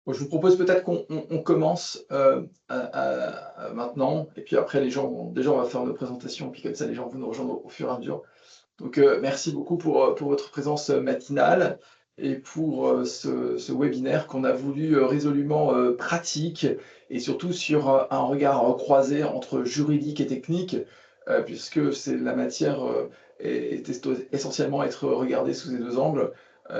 Bon, je vous propose peut-être qu'on commence maintenant, et puis après, déjà, on va faire nos présentations, puis comme ça, les gens vont nous rejoindre au fur et à mesure. Donc, merci beaucoup pour votre présence matinale et pour ce webinaire qu'on a voulu résolument pratique et surtout sur un regard croisé entre juridique et technique, puisque c'est la matière essentiellement être regardée sous ces deux angles.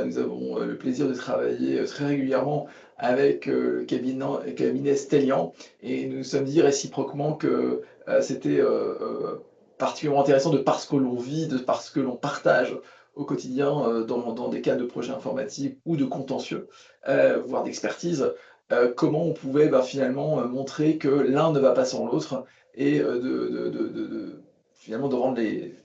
Nous avons le plaisir de travailler très régulièrement avec le cabinet Stellian et nous nous sommes dit réciproquement que c'était particulièrement intéressant de par ce que l'on vit, de par ce que l'on partage au quotidien dans des cas de projets informatiques ou de contentieux, voire d'expertise, comment on pouvait finalement montrer que l'un ne va pas sans l'autre et finalement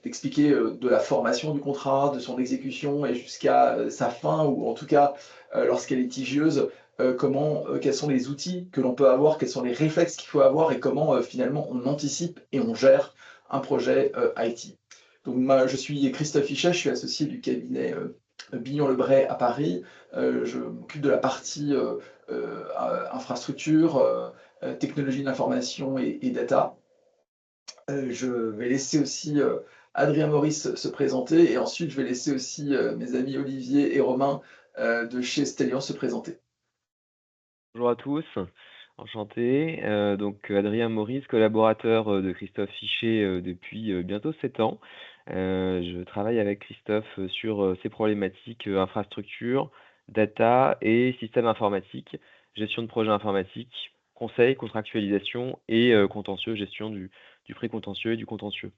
d'expliquer de la formation du contrat, de son exécution et jusqu'à sa fin, ou en tout cas lorsqu'elle est litigieuse, quels sont les outils que l'on peut avoir, quels sont les réflexes qu'il faut avoir et comment finalement on anticipe et on gère un projet IT. Donc, je suis Christophe Fichet, je suis associé du cabinet Bignon-Lebray à Paris. Je m'occupe de la partie infrastructure, technologie de l'information et data. Je vais laisser aussi Adrien Maurice se présenter et ensuite je vais laisser aussi mes amis Olivier et Romain de chez Stellian se présenter. Bonjour à tous, enchanté. Donc Adrien Maurice, collaborateur de Christophe Fichet depuis bientôt 7 ans. Je travaille avec Christophe sur ces problématiques infrastructure, data et système informatique, gestion de projets informatiques, conseil, contractualisation et contentieux, gestion du précontentieux et du contentieux.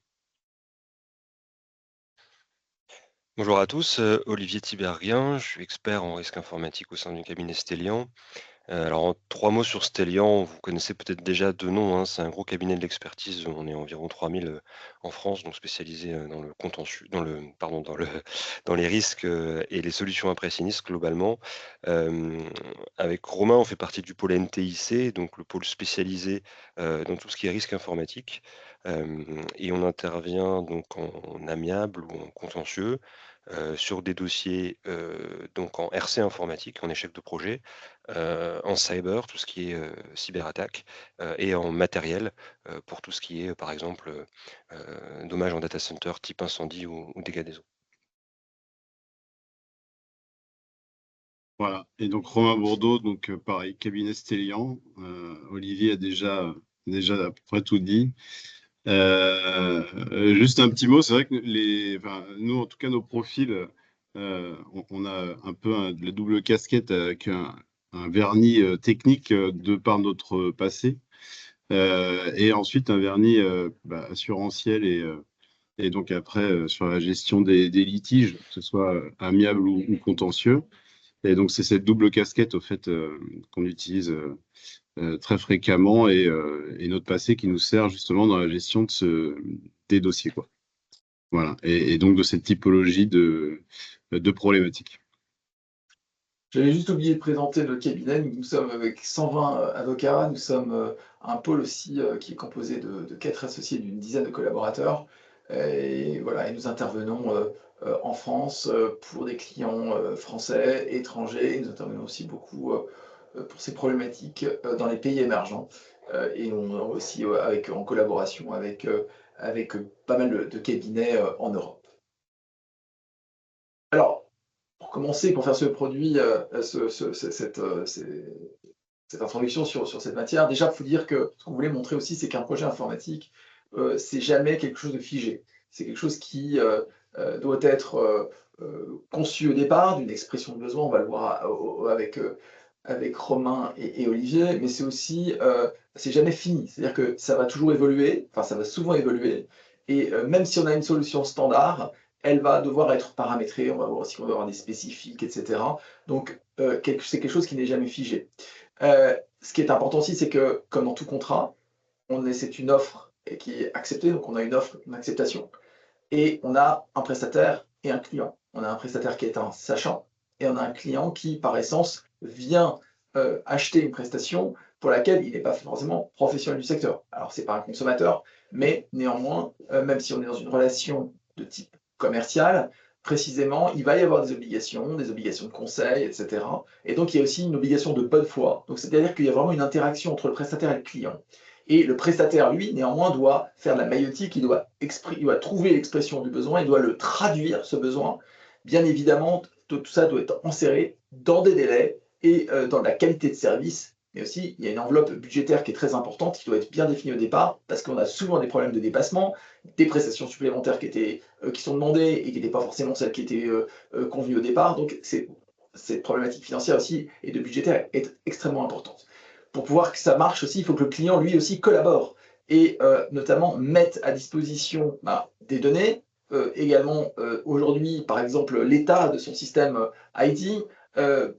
Bonjour à tous, Olivier Tiberghien, je suis expert en risque informatique au sein du cabinet Stellian. Alors en 3 mots sur Stellian, vous connaissez peut-être déjà 2 noms, hein. C'est un gros cabinet de l'expertise, on est environ 3000 en France, donc spécialisé, dans le contentieux dans le pardon, dans les risques, et les solutions après sinistre globalement. Hem, Avec Romain, on fait partie du pôle NTIC, donc le pôle spécialisé, dans tout ce qui est risque informatique. Et on intervient donc en amiable ou en contentieux, sur des dossiers, donc en RC informatique, en échec de projet, en cyber, tout ce qui est, cyberattaque, et en matériel, pour tout ce qui est, par exemple, dommages en data center type incendie ou dégâts des eaux. Voilà, et donc Romain Bourdeau, donc pareil, cabinet Stellian. Olivier a déjà à peu près tout dit. Juste un petit mot, c'est vrai que nous, en tout cas, nos profils, on a un peu de la double casquette avec un vernis technique de par notre passé, et ensuite un vernis assurantiel et donc après sur la gestion des litiges, que ce soit amiable ou contentieux. Et donc, c'est cette double casquette, au fait, qu'on utilise très fréquemment et notre passé qui nous sert justement dans la gestion des dossiers, quoi. Voilà. Et donc, de cette typologie de problématiques. J'avais juste oublié de présenter le cabinet. Nous sommes avec 120 avocats. Nous sommes un pôle aussi qui est composé de 4 associés d'une dizaine de collaborateurs. Et voilà, et nous intervenons en France pour des clients français, étrangers. Nous intervenons aussi beaucoup pour ces problématiques dans les pays émergents. Et on est aussi en collaboration avec pas mal de cabinets en Europe. Alors, pour commencer, pour faire ce produit, cette introduction sur cette matière, déjà, il faut dire que ce qu'on voulait montrer aussi, c'est qu'un projet informatique, c'est jamais quelque chose de figé. C'est quelque chose qui doit être conçu au départ d'une expression de besoin, on va le voir avec Romain et Olivier, mais c'est aussi, c'est jamais fini. C'est-à-dire que ça va toujours évoluer, enfin ça va souvent évoluer, et même si on a une solution standard, elle va devoir être paramétrée, on va voir aussi qu'on va avoir des spécifiques, etc. Donc c'est quelque chose qui n'est jamais figé. Ce qui est important aussi, c'est que comme dans tout contrat, c'est une offre et qui est acceptée, donc on a une offre, une acceptation, et on a un prestataire et un client. On a un prestataire qui est un sachant et on a un client qui, par essence, vient acheter une prestation pour laquelle il n'est pas forcément professionnel du secteur. Alors, c'est pas un consommateur, mais néanmoins, même si on est dans une relation de type commercial, précisément, il va y avoir des obligations de conseil, etc. Et donc, il y a aussi une obligation de bonne foi. Donc, c'est-à-dire qu'il y a vraiment une interaction entre le prestataire et le client. Et le prestataire, lui, néanmoins, doit faire de la maïotique, il doit trouver l'expression du besoin, il doit le traduire, ce besoin. Bien évidemment, tout ça doit être enserré dans des délais et dans la qualité de service. Mais aussi, il y a une enveloppe budgétaire qui est très importante, qui doit être bien définie au départ, parce qu'on a souvent des problèmes de dépassement, des prestations supplémentaires qui sont demandées et qui n'étaient pas forcément celles qui étaient convenues au départ. Donc, cette problématique financière aussi et de budgétaire est extrêmement importante. Pour pouvoir que ça marche aussi, il faut que le client, lui aussi, collabore et notamment mette à disposition des données. Également, aujourd'hui, par exemple, l'état de son système IT,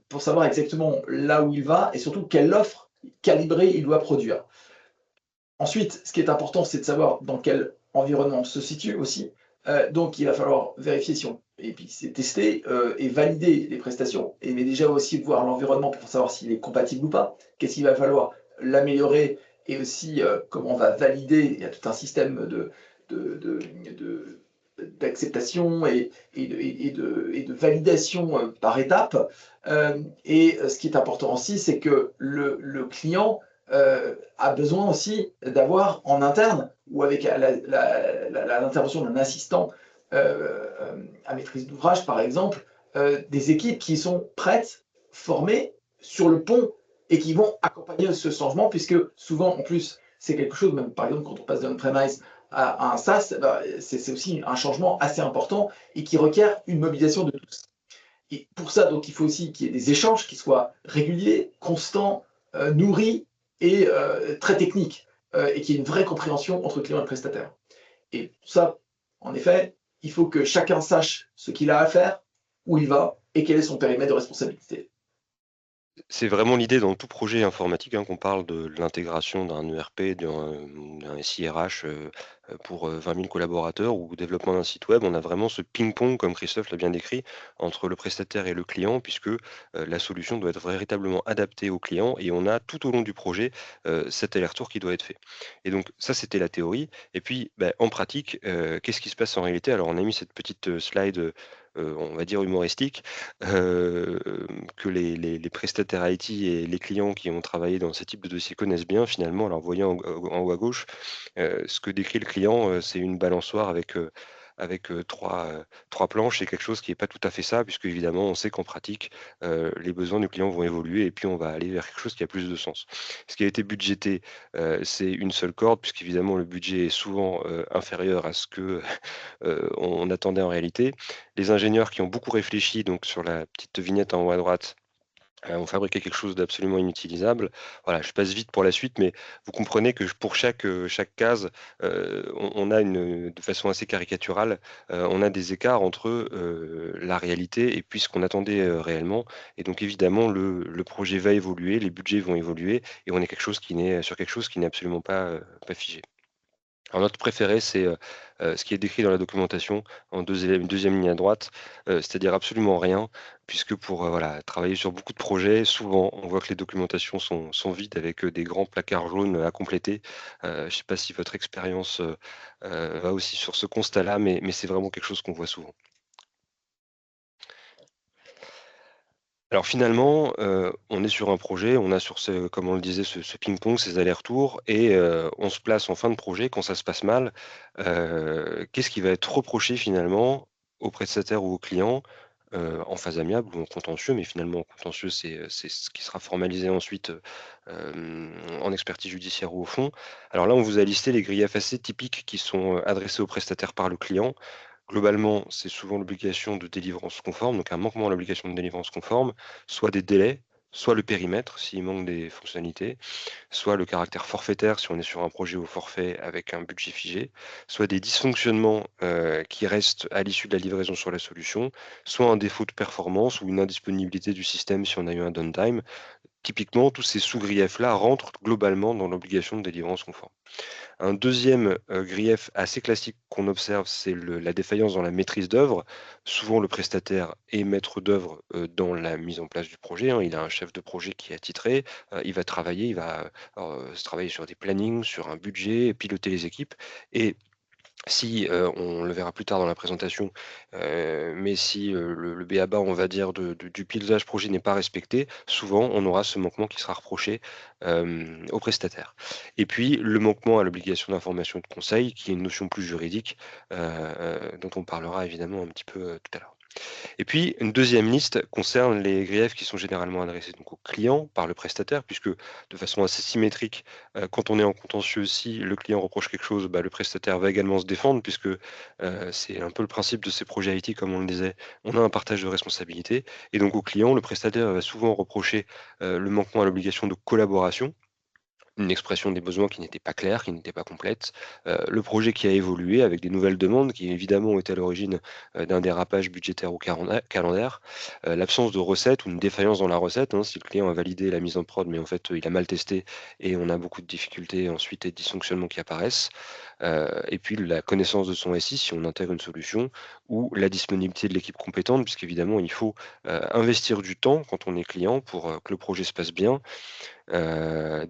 pour savoir exactement là où il va et surtout quelle offre calibrée il doit produire. Ensuite, ce qui est important, c'est de savoir dans quel environnement on se situe aussi. Donc, il va falloir vérifier si on, et puis c'est tester et valider les prestations, mais déjà aussi voir l'environnement pour savoir s'il est compatible ou pas. Qu'est-ce qu'il va falloir l'améliorer et aussi comment on va valider. Il y a tout un système d'acceptation et de validation par étape. Et ce qui est important aussi, c'est que le client a besoin aussi d'avoir en interne ou avec l'intervention d'un assistant à maîtrise d'ouvrage, par exemple, des équipes qui sont prêtes, formées sur le pont et qui vont accompagner ce changement, puisque souvent, en plus, c'est quelque chose, même par exemple, quand on passe d'un on-premise à un SaaS, c'est aussi un changement assez important et qui requiert une mobilisation de tous. Et pour ça, donc, il faut aussi qu'il y ait des échanges qui soient réguliers, constants, nourris et très techniques, et qu'il y ait une vraie compréhension entre client et prestataire. Et pour ça, en effet, il faut que chacun sache ce qu'il a à faire, où il va et quel est son périmètre de responsabilité. C'est vraiment l'idée dans tout projet informatique, qu'on parle de l'intégration d'un ERP, d'un SIRH, pour 20 000 collaborateurs ou développement d'un site web. On a vraiment ce ping-pong, comme Christophe l'a bien décrit, entre le prestataire et le client, puisque la solution doit être véritablement adaptée au client et on a tout au long du projet cet aller-retour qui doit être fait. Et donc ça, c'était la théorie. Et puis, en pratique, qu'est-ce qui se passe en réalité? Alors, on a mis cette petite slide, on va dire humoristique, que les prestataires IT et les clients qui ont travaillé dans ce type de dossier connaissent bien finalement. Alors, vous voyez en haut à gauche, ce que décrit le client, c'est une balançoire avec 3 planches. C'est quelque chose qui est pas tout à fait ça, puisque évidemment, on sait qu'en pratique, les besoins du client vont évoluer et puis on va aller vers quelque chose qui a plus de sens. Ce qui a été budgété, c'est une seule corde, puisqu'évidemment le budget est souvent, inférieur à ce que, on attendait en réalité. Les ingénieurs qui ont beaucoup réfléchi, donc sur la petite vignette en haut à droite, ont fabriqué quelque chose d'absolument inutilisable. Voilà, je passe vite pour la suite, mais vous comprenez que pour chaque case, on a de façon assez caricaturale, on a des écarts entre, la réalité et puis ce qu'on attendait, réellement. Et donc évidemment le projet va évoluer, les budgets vont évoluer et on est sur quelque chose qui n'est absolument pas figé. Alors notre préféré, c'est, ce qui est décrit dans la documentation en 2e ligne à droite, c'est-à-dire absolument rien, puisque pour, voilà, travailler sur beaucoup de projets, souvent, on voit que les documentations sont vides avec, des grands placards jaunes à compléter. Je ne sais pas si votre expérience, va aussi sur ce constat-là, mais c'est vraiment quelque chose qu'on voit souvent. Alors finalement, on est sur un projet, on a sur comme on le disait, ce ping-pong, ces allers-retours et on se place en fin de projet quand ça se passe mal. Qu'est-ce qui va être reproché finalement au prestataire ou au client, en phase amiable ou en contentieux? Mais finalement, en contentieux, c'est ce qui sera formalisé ensuite, en expertise judiciaire ou au fond. Alors là, on vous a listé les griefs assez typiques qui sont, adressés au prestataire par le client. Globalement, c'est souvent l'obligation de délivrance conforme, donc un manquement à l'obligation de délivrance conforme, soit des délais, soit le périmètre s'il manque des fonctionnalités, soit le caractère forfaitaire si on est sur un projet au forfait avec un budget figé, soit des dysfonctionnements qui restent à l'issue de la livraison sur la solution, soit un défaut de performance ou une indisponibilité du système si on a eu un downtime. Typiquement, tous ces sous-griefs-là rentrent globalement dans l'obligation de délivrance conforme. Un deuxième grief assez classique qu'on observe, c'est la défaillance dans la maîtrise d'œuvre. Souvent, le prestataire est maître d'œuvre, dans la mise en place du projet, Il a un chef de projet qui est attitré, il va travailler, il va, travailler sur des plannings, sur un budget, piloter les équipes et Si, on le verra plus tard dans la présentation, mais si, le b.a.-ba, on va dire, du pilotage projet n'est pas respecté, souvent on aura ce manquement qui sera reproché, au prestataire. Et puis le manquement à l'obligation d'information et de conseil, qui est une notion plus juridique, dont on parlera évidemment un petit peu, tout à l'heure. Et puis, une deuxième liste concerne les griefs qui sont généralement adressés donc au client par le prestataire, puisque de façon assez symétrique, quand on est en contentieux, si le client reproche quelque chose, bah, le prestataire va également se défendre, puisque c'est un peu le principe de ces projets IT, comme on le disait, on a un partage de responsabilités. Et donc au client, le prestataire va souvent reprocher le manquement à l'obligation de collaboration, une expression des besoins qui n'était pas claire, qui n'était pas complète, le projet qui a évolué avec des nouvelles demandes qui évidemment ont été à l'origine, d'un dérapage budgétaire ou calendaire, l'absence de recette ou une défaillance dans la recette, hein, si le client a validé la mise en prod, mais en fait, il a mal testé et on a beaucoup de difficultés ensuite et de dysfonctionnements qui apparaissent, et puis la connaissance de son SI si on intègre une solution ou la disponibilité de l'équipe compétente puisqu'évidemment il faut, investir du temps quand on est client pour, que le projet se passe bien,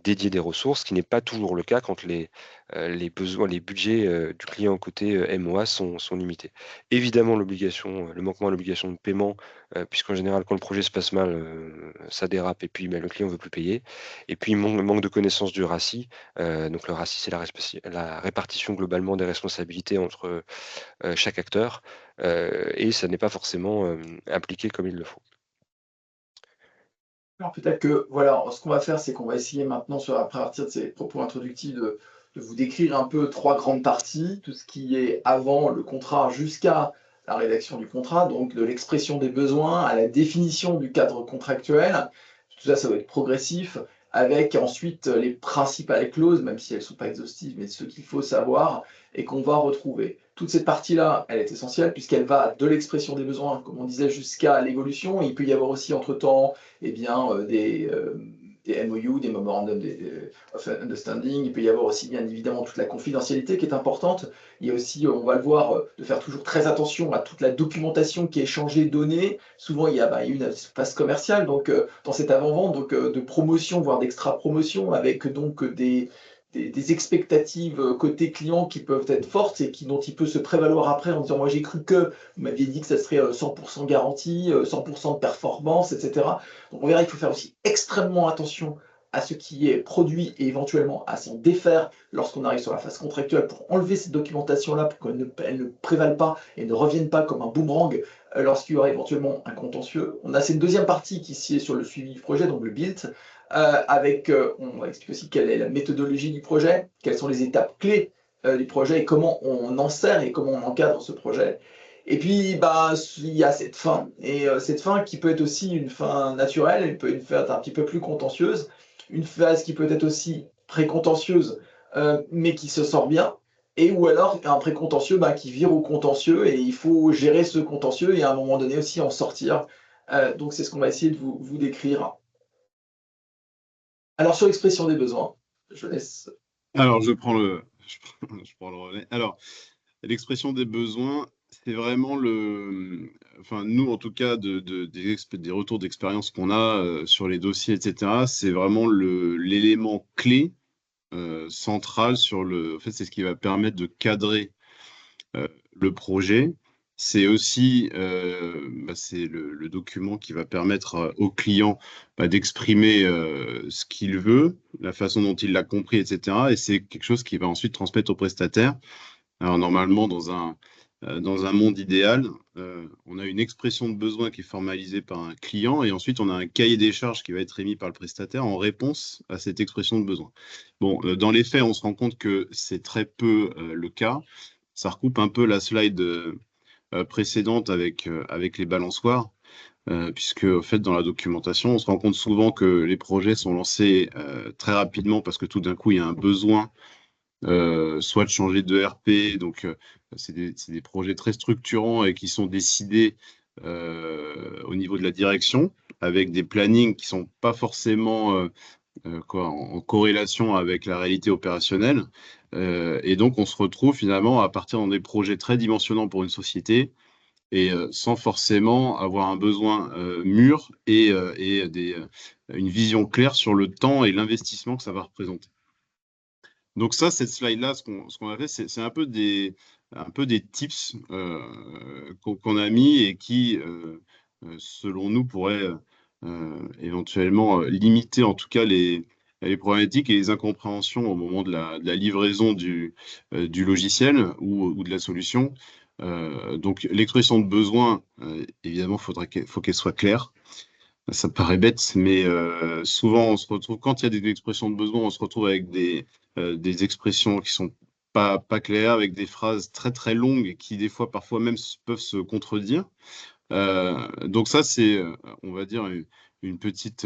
dédier des ressources, ce qui n'est pas toujours le cas quand les besoins, les budgets, du client côté, MOA sont limités. Évidemment, le manquement à l'obligation de paiement, puisqu'en général, quand le projet se passe mal, ça dérape et puis, bah, le client ne veut plus payer. Et puis, manque de connaissance du RACI. Donc le RACI, c'est la répartition globalement des responsabilités entre, chaque acteur, et ça n'est pas forcément, appliqué comme il le faut. Alors peut-être que, voilà, ce qu'on va faire, c'est qu'on va essayer maintenant, à partir de ces propos introductifs, de vous décrire un peu 3 grandes parties, tout ce qui est avant le contrat jusqu'à la rédaction du contrat, donc de l'expression des besoins à la définition du cadre contractuel. Tout ça, ça va être progressif, avec ensuite les principales clauses, même si elles ne sont pas exhaustives, mais ce qu'il faut savoir et qu'on va retrouver. Toute cette partie-là, elle est essentielle puisqu'elle va de l'expression des besoins, comme on disait, jusqu'à l'évolution. Il peut y avoir aussi entre-temps bien, des MOU, des Memorandum of Understanding. Il peut y avoir aussi, bien évidemment, toute la confidentialité qui est importante. Il y a aussi, on va le voir, de faire toujours très attention à toute la documentation qui est échangée, donnée. Souvent, il y a une phase commerciale donc, dans cette avant-vente, donc, de promotion, voire d'extra-promotion, avec donc des expectatives côté client qui peuvent être fortes et dont il peut se prévaloir après en disant moi j'ai cru que vous m'aviez dit que ça serait 100% garantie, 100% de performance, etc. Donc on verra, il faut faire aussi extrêmement attention à ce qui est produit et éventuellement à s'en défaire lorsqu'on arrive sur la phase contractuelle pour enlever cette documentation-là pour qu'elle ne prévale pas et ne revienne pas comme un boomerang lorsqu'il y aura éventuellement un contentieux. On a cette deuxième partie qui est sur le suivi du projet, donc le build, on va expliquer aussi quelle est la méthodologie du projet, quelles sont les étapes clés du projet et comment on en sert et comment on encadre ce projet. Et puis, bah, il y a cette fin, et cette fin qui peut être aussi une fin naturelle, elle peut être une fin un petit peu plus contentieuse, une phase qui peut être aussi précontentieuse, mais qui se sort bien, et ou alors un précontentieux bah, qui vire au contentieux, et il faut gérer ce contentieux et à un moment donné aussi en sortir. Donc c'est ce qu'on va essayer de vous décrire. Alors sur l'expression des besoins, je laisse. Alors, je prends le relais. Alors, l'expression des besoins, c'est vraiment enfin, nous, en tout cas, des retours d'expérience qu'on a sur les dossiers, etc., c'est vraiment l'élément clé central en fait, c'est ce qui va permettre de cadrer le projet. C'est aussi c'est le document qui va permettre au client d'exprimer ce qu'il veut, la façon dont il l'a compris, etc. Et c'est quelque chose qui va ensuite transmettre au prestataire. Alors normalement, dans un monde idéal, on a une expression de besoin qui est formalisée par un client et ensuite on a un cahier des charges qui va être émis par le prestataire en réponse à cette expression de besoin. Bon, dans les faits, on se rend compte que c'est très peu le cas. Ça recoupe un peu la slide précédente avec les balançoires, puisque en fait, dans la documentation, on se rend compte souvent que les projets sont lancés très rapidement parce que tout d'un coup, il y a un besoin soit de changer de RP, donc c'est des projets très structurants et qui sont décidés au niveau de la direction, avec des plannings qui ne sont pas forcément en corrélation avec la réalité opérationnelle. Et donc, on se retrouve finalement à partir dans des projets très dimensionnants pour une société et sans forcément avoir un besoin mûr et une vision claire sur le temps et l'investissement que ça va représenter. Donc ça, cette slide-là, ce qu'on a fait, c'est un peu des tips qu'on a mis et qui, selon nous, pourraient éventuellement limiter en tout cas les problématiques et les incompréhensions au moment de la livraison du logiciel ou de la solution. Donc l'expression de besoin, évidemment, faut qu'elle soit claire. Ça paraît bête, mais souvent on se retrouve, quand il y a des expressions de besoin, on se retrouve avec des expressions qui sont pas claires, avec des phrases très très longues et qui des fois parfois même peuvent se contredire. Donc ça c'est, on va dire, une petite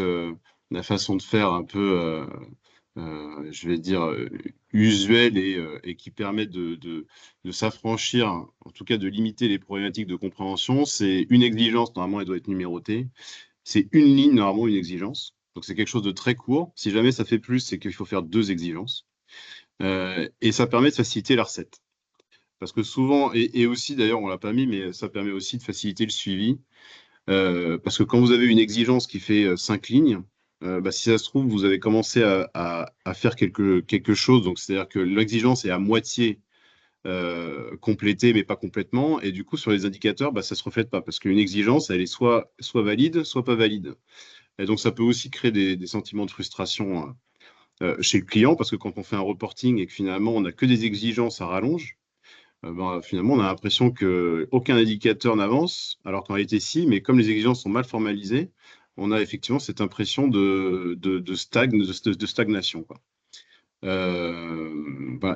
la façon de faire un peu, je vais dire, usuelle et qui permet de s'affranchir, en tout cas de limiter les problématiques de compréhension. C'est une exigence, normalement elle doit être numérotée. C'est une ligne, normalement, une exigence. Donc, c'est quelque chose de très court. Si jamais ça fait plus, c'est qu'il faut faire 2 exigences. Et ça permet de faciliter la recette. Parce que souvent, et aussi, d'ailleurs, on ne l'a pas mis, mais ça permet aussi de faciliter le suivi. Parce que quand vous avez une exigence qui fait 5 lignes, si ça se trouve, vous avez commencé à faire quelque chose. Donc, c'est-à-dire que l'exigence est à moitié complétée, mais pas complètement. Et du coup, sur les indicateurs, ça ne se reflète pas. Parce qu'une exigence, elle est soit valide, soit pas valide. Et donc, ça peut aussi créer des sentiments de frustration chez le client, parce que quand on fait un reporting et que finalement, on n'a que des exigences à rallonge, finalement, on a l'impression qu'aucun indicateur n'avance, alors qu'en réalité, si, mais comme les exigences sont mal formalisées, on a effectivement cette impression de stagnation, quoi.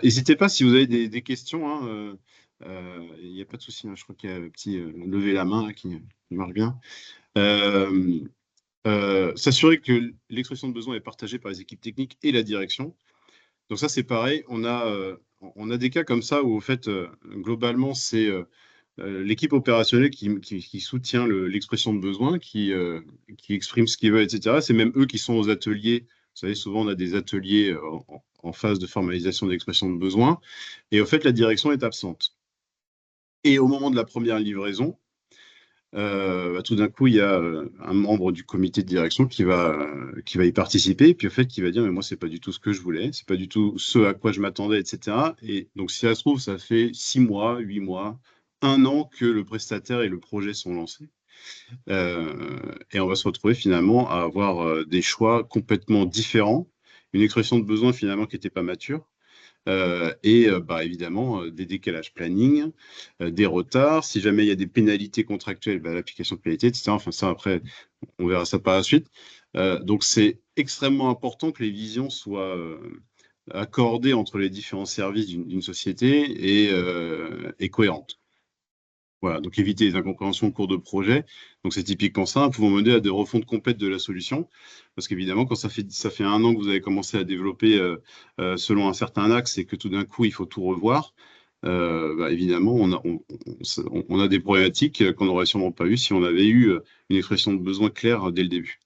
N'hésitez pas si vous avez des questions, hein, il n'y a pas de souci, hein, je crois qu'il y a un petit lever la main là, qui marche bien. S'assurer que l'expression de besoin est partagée par les équipes techniques et la direction. Donc ça, c'est pareil. On a des cas comme ça où, en fait, globalement, c'est l'équipe opérationnelle qui soutient l'expression de besoin, qui exprime ce qu'ils veulent, etc. C'est même eux qui sont aux ateliers. Vous savez, souvent, on a des ateliers en phase de formalisation d'expression de besoin. Et en fait, la direction est absente. Et au moment de la première livraison, tout d'un coup, il y a un membre du comité de direction qui va y participer, et puis au fait, qui va dire, mais moi, c'est pas du tout ce que je voulais, c'est pas du tout ce à quoi je m'attendais, etc. Et donc, si ça se trouve, ça fait 6 mois, 8 mois, 1 an que le prestataire et le projet sont lancés. Et on va se retrouver finalement à avoir des choix complètement différents, une expression de besoin finalement qui n'était pas mature. Évidemment, des décalages planning, des retards. Si jamais il y a des pénalités contractuelles, l'application de pénalité, etc. Enfin, ça, après, on verra ça par la suite. Donc, c'est extrêmement important que les visions soient accordées entre les différents services d'une société et cohérentes. Voilà, donc éviter les incompréhensions au cours de projet. Donc c'est typiquement ça, pouvant mener à des refontes complètes de la solution. Parce qu'évidemment, quand ça fait 1 an que vous avez commencé à développer selon un certain axe et que tout d'un coup, il faut tout revoir, évidemment, on a des problématiques qu'on n'aurait sûrement pas eues si on avait eu une expression de besoin claire dès le début.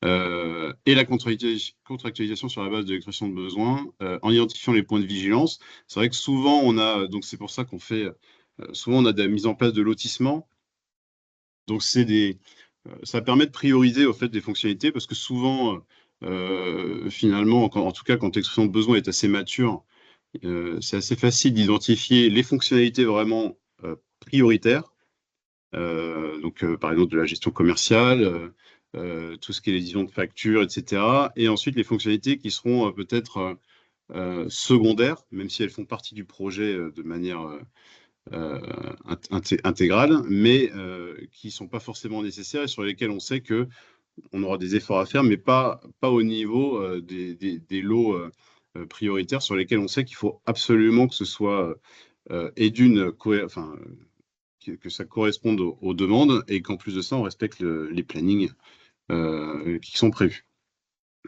Et la contractualisation sur la base de l'expression de besoin, en identifiant les points de vigilance. C'est vrai que souvent, donc c'est pour ça qu'on fait... souvent, on a de la mise en place de lotissement. Donc, ça permet de prioriser au fait des fonctionnalités parce que souvent, finalement, en tout cas, quand l'expression de besoin est assez mature, c'est assez facile d'identifier les fonctionnalités vraiment prioritaires. Donc, par exemple, de la gestion commerciale, tout ce qui est les liaisons de factures, etc. Et ensuite, les fonctionnalités qui seront peut-être secondaires, même si elles font partie du projet de manière intégrales, mais qui ne sont pas forcément nécessaires et sur lesquelles on sait qu'on aura des efforts à faire, mais pas au niveau des lots prioritaires sur lesquels on sait qu'il faut absolument que ce soit que ça corresponde aux demandes et qu'en plus de ça, on respecte les plannings qui sont prévus.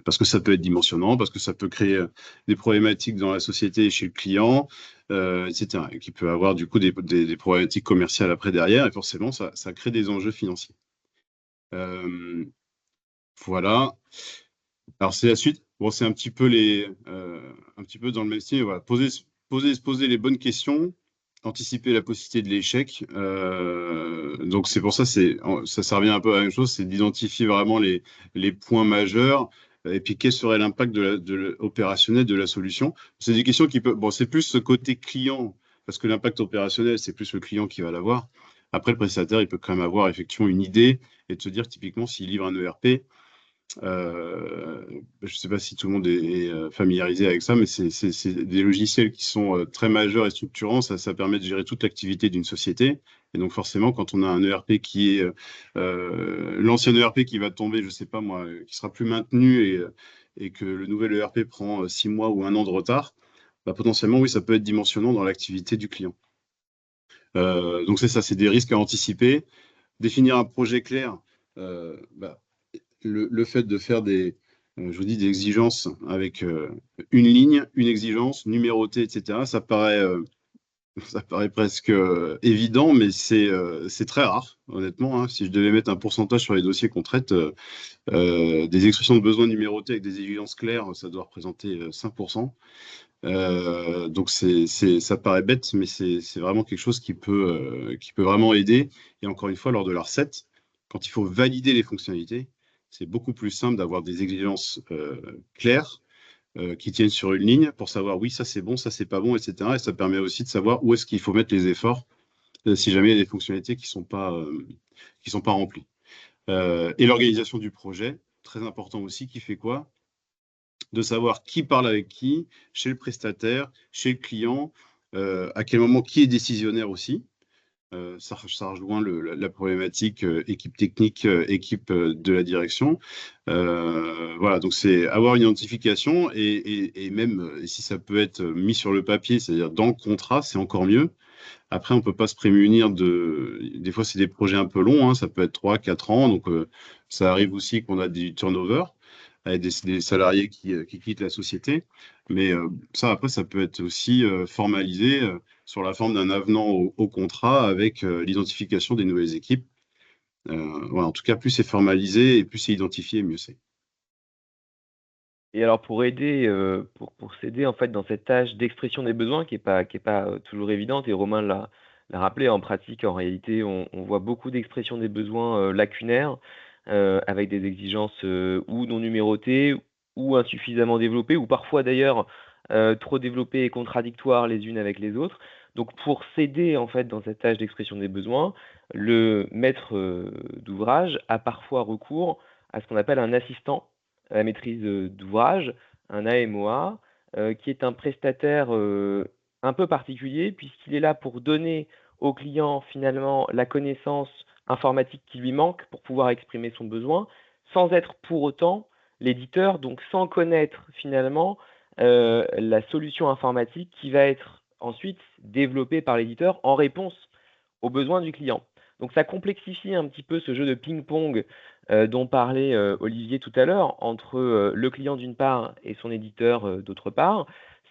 Parce que ça peut être dimensionnant, parce que ça peut créer des problématiques dans la société et chez le client, etc. Et qui peut avoir du coup des problématiques commerciales après derrière, et forcément, ça crée des enjeux financiers. Voilà. Alors, c'est la suite. Bon, c'est un petit peu un petit peu dans le même style. Voilà. Poser les bonnes questions, anticiper la possibilité de l'échec. Donc, c'est pour ça, ça revient un peu à la même chose, c'est d'identifier vraiment les points majeurs. Et puis, quel serait l'impact opérationnel de la solution? C'est des questions qui peuvent. Bon, c'est plus ce côté client, parce que l'impact opérationnel, c'est plus le client qui va l'avoir. Après, le prestataire, il peut quand même avoir effectivement une idée et de se dire, typiquement, s'il livre un ERP, je ne sais pas si tout le monde est familiarisé avec ça, mais c'est des logiciels qui sont très majeurs et structurants. Ça permet de gérer toute l'activité d'une société. Et donc forcément, quand on a un ERP qui est l'ancien ERP qui va tomber, je ne sais pas moi, qui sera plus maintenu et que le nouvel ERP prend 6 mois ou 1 an de retard, bah, potentiellement, oui, ça peut être dimensionnant dans l'activité du client. Donc c'est ça, c'est des risques à anticiper. Définir un projet clair, bah, le fait de faire je vous dis, des exigences avec une ligne, une exigence numérotée, etc., ça paraît presque évident, mais c'est très rare, honnêtement, hein. Si je devais mettre un pourcentage sur les dossiers qu'on traite, des expressions de besoins numérotées avec des exigences claires, ça doit représenter 5%. Donc ça paraît bête, mais c'est vraiment quelque chose qui peut vraiment aider. Et encore une fois, lors de la recette, quand il faut valider les fonctionnalités, c'est beaucoup plus simple d'avoir des exigences claires qui tiennent sur une ligne pour savoir oui, ça c'est bon, ça c'est pas bon, etc. Et ça permet aussi de savoir où est-ce qu'il faut mettre les efforts si jamais il y a des fonctionnalités qui sont pas remplies. Et l'organisation du projet, très important aussi, qui fait quoi? De savoir qui parle avec qui, chez le prestataire, chez le client, à quel moment qui est décisionnaire aussi. Ça rejoint la problématique équipe technique, équipe de la direction. Voilà, donc c'est avoir une identification et même si ça peut être mis sur le papier, c'est-à-dire dans le contrat, c'est encore mieux. Après, on ne peut pas se prémunir des fois, c'est des projets un peu longs, hein, ça peut être 3-4 ans, donc ça arrive aussi qu'on a des turnovers avec des salariés qui quittent la société. Mais ça, après, ça peut être aussi formalisé sur la forme d'un avenant au contrat avec l'identification des nouvelles équipes. Voilà, en tout cas, plus c'est formalisé et plus c'est identifié, mieux c'est. Et alors pour aider, pour s'aider en fait dans cette tâche d'expression des besoins qui est pas, toujours évidente et Romain l'a rappelé, en pratique, en réalité, on voit beaucoup d'expressions des besoins, lacunaires, avec des exigences, ou non numérotées ou insuffisamment développées ou parfois d'ailleurs, trop développées et contradictoires les unes avec les autres. Donc pour s'aider en fait dans cette tâche d'expression des besoins, le maître, d'ouvrage a parfois recours à ce qu'on appelle un assistant à la maîtrise, d'ouvrage, un AMOA, qui est un prestataire, un peu particulier puisqu'il est là pour donner au client finalement la connaissance informatique qui lui manque pour pouvoir exprimer son besoin, sans être pour autant l'éditeur, donc sans connaître finalement, la solution informatique qui va être ensuite développée par l'éditeur en réponse aux besoins du client. Donc ça complexifie un petit peu ce jeu de ping-pong dont parlait Olivier tout à l'heure, entre le client d'une part et son éditeur d'autre part.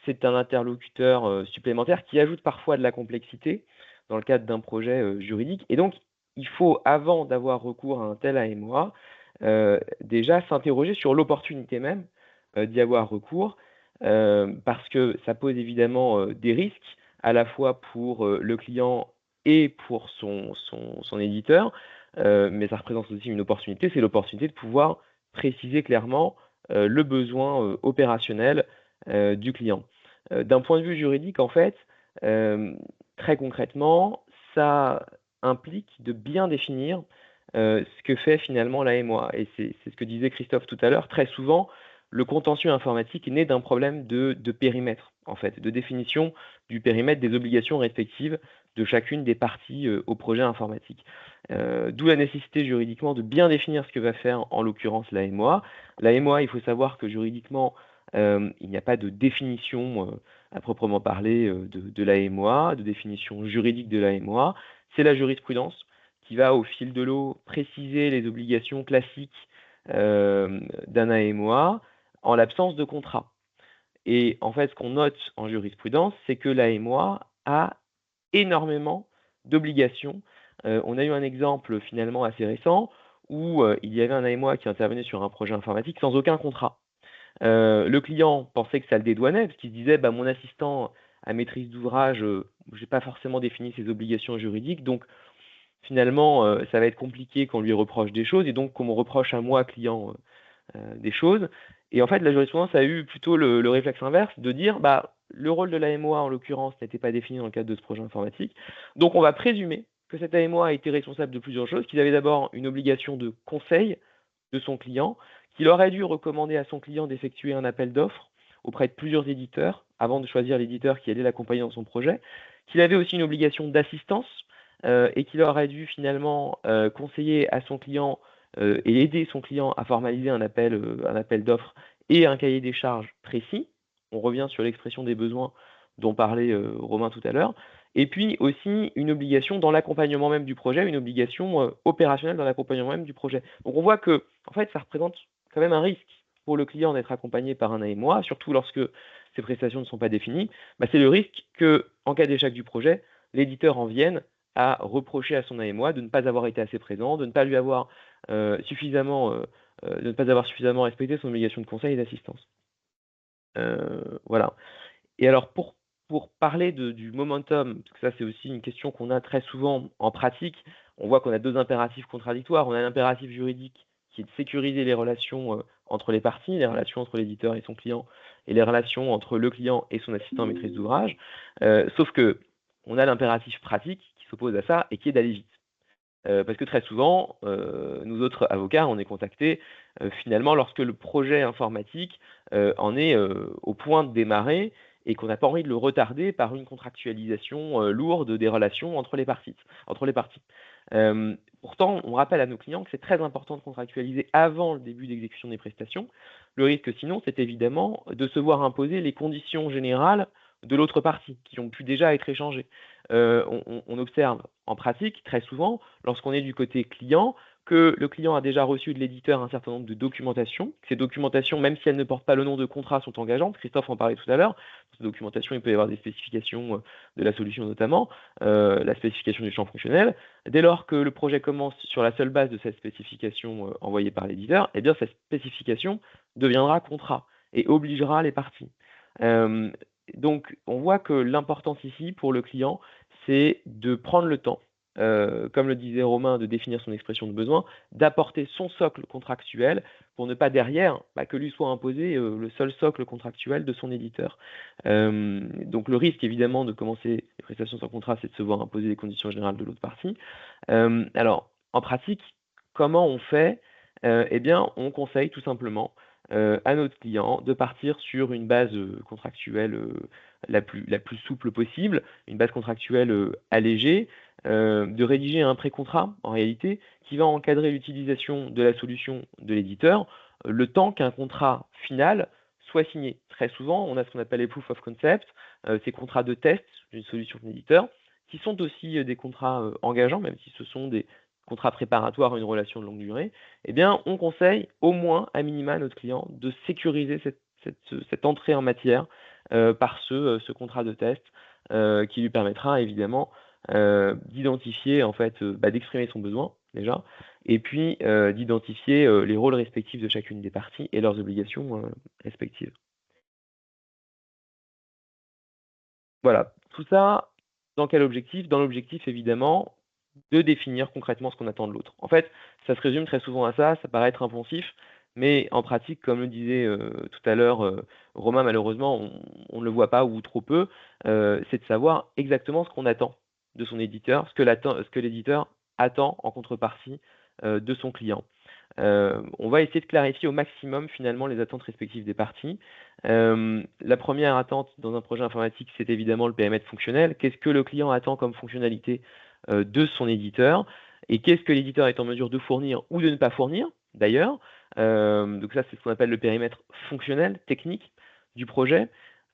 C'est un interlocuteur supplémentaire qui ajoute parfois de la complexité dans le cadre d'un projet juridique. Et donc, il faut, avant d'avoir recours à un tel AMOA, déjà s'interroger sur l'opportunité même d'y avoir recours, parce que ça pose évidemment des risques, à la fois pour le client et pour son éditeur, mais ça représente aussi une opportunité, c'est l'opportunité de pouvoir préciser clairement le besoin opérationnel du client. D'un point de vue juridique, en fait, très concrètement, ça implique de bien définir ce que fait finalement l'AMOA. Et c'est ce que disait Christophe tout à l'heure. Très souvent, le contentieux informatique est né d'un problème de périmètre, en fait, de définition du périmètre des obligations respectives de chacune des parties au projet informatique. D'où la nécessité juridiquement de bien définir ce que va faire en l'occurrence l'AMOA. L'AMOA, il faut savoir que juridiquement, il n'y a pas de définition à proprement parler de l'AMOA, de définition juridique de l'AMOA. C'est la jurisprudence qui va au fil de l'eau préciser les obligations classiques d'un AMOA en l'absence de contrat. Et en fait, ce qu'on note en jurisprudence, c'est que l'AMOA a énormément d'obligations. On a eu un exemple finalement assez récent où il y avait un AMOA qui intervenait sur un projet informatique sans aucun contrat. Le client pensait que ça le dédouanait parce qu'il se disait mon assistant à maîtrise d'ouvrage, je n'ai pas forcément défini ses obligations juridiques, donc finalement ça va être compliqué qu'on lui reproche des choses et donc qu'on me reproche à moi, client, des choses. Et en fait, la jurisprudence a eu plutôt le réflexe inverse de dire le rôle de l'AMOA, en l'occurrence, n'était pas défini dans le cadre de ce projet informatique. Donc, on va présumer que cet AMOA a été responsable de plusieurs choses, qu'il avait d'abord une obligation de conseil de son client, qu'il aurait dû recommander à son client d'effectuer un appel d'offres auprès de plusieurs éditeurs avant de choisir l'éditeur qui allait l'accompagner dans son projet, qu'il avait aussi une obligation d'assistance et qu'il aurait dû finalement conseiller à son client et aider son client à formaliser un appel d'offres et un cahier des charges précis. On revient sur l'expression des besoins dont parlait Romain tout à l'heure. Et puis aussi une obligation dans l'accompagnement même du projet, une obligation opérationnelle dans l'accompagnement même du projet. Donc on voit que en fait, ça représente quand même un risque pour le client d'être accompagné par un AMOA, surtout lorsque ces prestations ne sont pas définies. C'est le risque que, en cas d'échec du projet, l'éditeur en vienne à reprocher à son AMOA de ne pas avoir été assez présent, de ne pas lui avoir suffisamment respecté son obligation de conseil et d'assistance. Voilà. Et alors pour parler du momentum, parce que ça c'est aussi une question qu'on a très souvent en pratique, on voit qu'on a deux impératifs contradictoires. On a l'impératif juridique qui est de sécuriser les relations entre les parties, les relations entre l'éditeur et son client, et les relations entre le client et son assistant maîtrise d'ouvrage. Sauf que on a l'impératif pratique qui s'oppose à ça et qui est d'aller vite. Parce que très souvent, nous autres avocats, on est contactés finalement lorsque le projet informatique en est au point de démarrer et qu'on n'a pas envie de le retarder par une contractualisation lourde des relations entre les parties. Pourtant, on rappelle à nos clients que c'est très important de contractualiser avant le début d'exécution des prestations. Le risque sinon, c'est évidemment de se voir imposer les conditions générales de l'autre partie, qui ont pu déjà être échangées. On observe en pratique, très souvent, lorsqu'on est du côté client, que le client a déjà reçu de l'éditeur un certain nombre de documentations. Ces documentations, même si elles ne portent pas le nom de contrat, sont engageantes. Christophe en parlait tout à l'heure. Dans ces documentations, il peut y avoir des spécifications de la solution notamment, la spécification du champ fonctionnel. Dès lors que le projet commence sur la seule base de cette spécification envoyée par l'éditeur, eh bien cette spécification deviendra contrat et obligera les parties. Donc, on voit que l'importance ici pour le client, c'est de prendre le temps, comme le disait Romain, de définir son expression de besoin, d'apporter son socle contractuel pour ne pas derrière que lui soit imposé le seul socle contractuel de son éditeur. Donc, le risque évidemment de commencer les prestations sans contrat, c'est de se voir imposer les conditions générales de l'autre partie. Alors, en pratique, comment on fait? Eh bien, on conseille tout simplement à notre client de partir sur une base contractuelle la plus souple possible, une base contractuelle allégée, de rédiger un pré-contrat en réalité qui va encadrer l'utilisation de la solution de l'éditeur le temps qu'un contrat final soit signé. Très souvent, on a ce qu'on appelle les proof of concept, ces contrats de test d'une solution de l'éditeur, qui sont aussi des contrats engageants, même si ce sont des contrat préparatoire à une relation de longue durée, eh bien, on conseille au moins, à minima, à notre client de sécuriser cette entrée en matière par ce contrat de test qui lui permettra évidemment d'identifier, en fait, d'exprimer son besoin déjà, et puis d'identifier les rôles respectifs de chacune des parties et leurs obligations respectives. Voilà, tout ça, dans quel objectif? Dans l'objectif, évidemment, de définir concrètement ce qu'on attend de l'autre. En fait, ça se résume très souvent à ça paraît être impensif, mais en pratique, comme le disait tout à l'heure Romain, malheureusement, on ne le voit pas ou trop peu, c'est de savoir exactement ce qu'on attend de son éditeur, ce que l'éditeur attend en contrepartie de son client. On va essayer de clarifier au maximum finalement les attentes respectives des parties. La première attente dans un projet informatique, c'est évidemment le périmètre fonctionnel. Qu'est-ce que le client attend comme fonctionnalité de son éditeur et qu'est-ce que l'éditeur est en mesure de fournir ou de ne pas fournir d'ailleurs. Donc ça, c'est ce qu'on appelle le périmètre fonctionnel, technique du projet.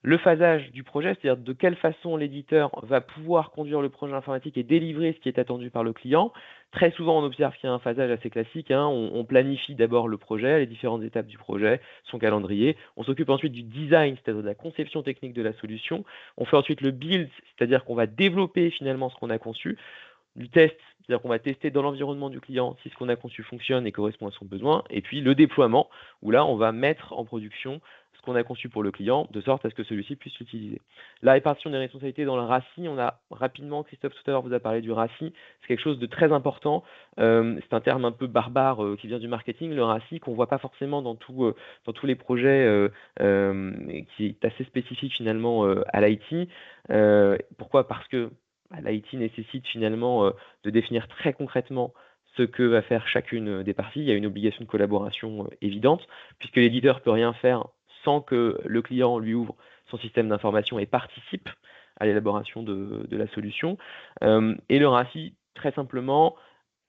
Le phasage du projet, c'est-à-dire de quelle façon l'éditeur va pouvoir conduire le projet informatique et délivrer ce qui est attendu par le client. Très souvent, on observe qu'il y a un phasage assez classique. On planifie d'abord le projet, les différentes étapes du projet, son calendrier. On s'occupe ensuite du design, c'est-à-dire de la conception technique de la solution. On fait ensuite le build, c'est-à-dire qu'on va développer finalement ce qu'on a conçu. Du test, c'est-à-dire qu'on va tester dans l'environnement du client si ce qu'on a conçu fonctionne et correspond à son besoin. Et puis le déploiement, où là, on va mettre en production ce qu'on a conçu pour le client, de sorte à ce que celui-ci puisse l'utiliser. La répartition des responsabilités dans le RACI, on a rapidement, Christophe tout à l'heure vous a parlé du RACI, c'est quelque chose de très important. C'est un terme un peu barbare qui vient du marketing, le RACI, qu'on ne voit pas forcément dans tous les projets, qui est assez spécifique finalement à l'IT. Pourquoi? Parce que l'IT nécessite finalement de définir très concrètement ce que va faire chacune des parties. Il y a une obligation de collaboration évidente, puisque l'éditeur ne peut rien faire sans que le client lui ouvre son système d'information et participe à l'élaboration de la solution. Et le RACI, très simplement,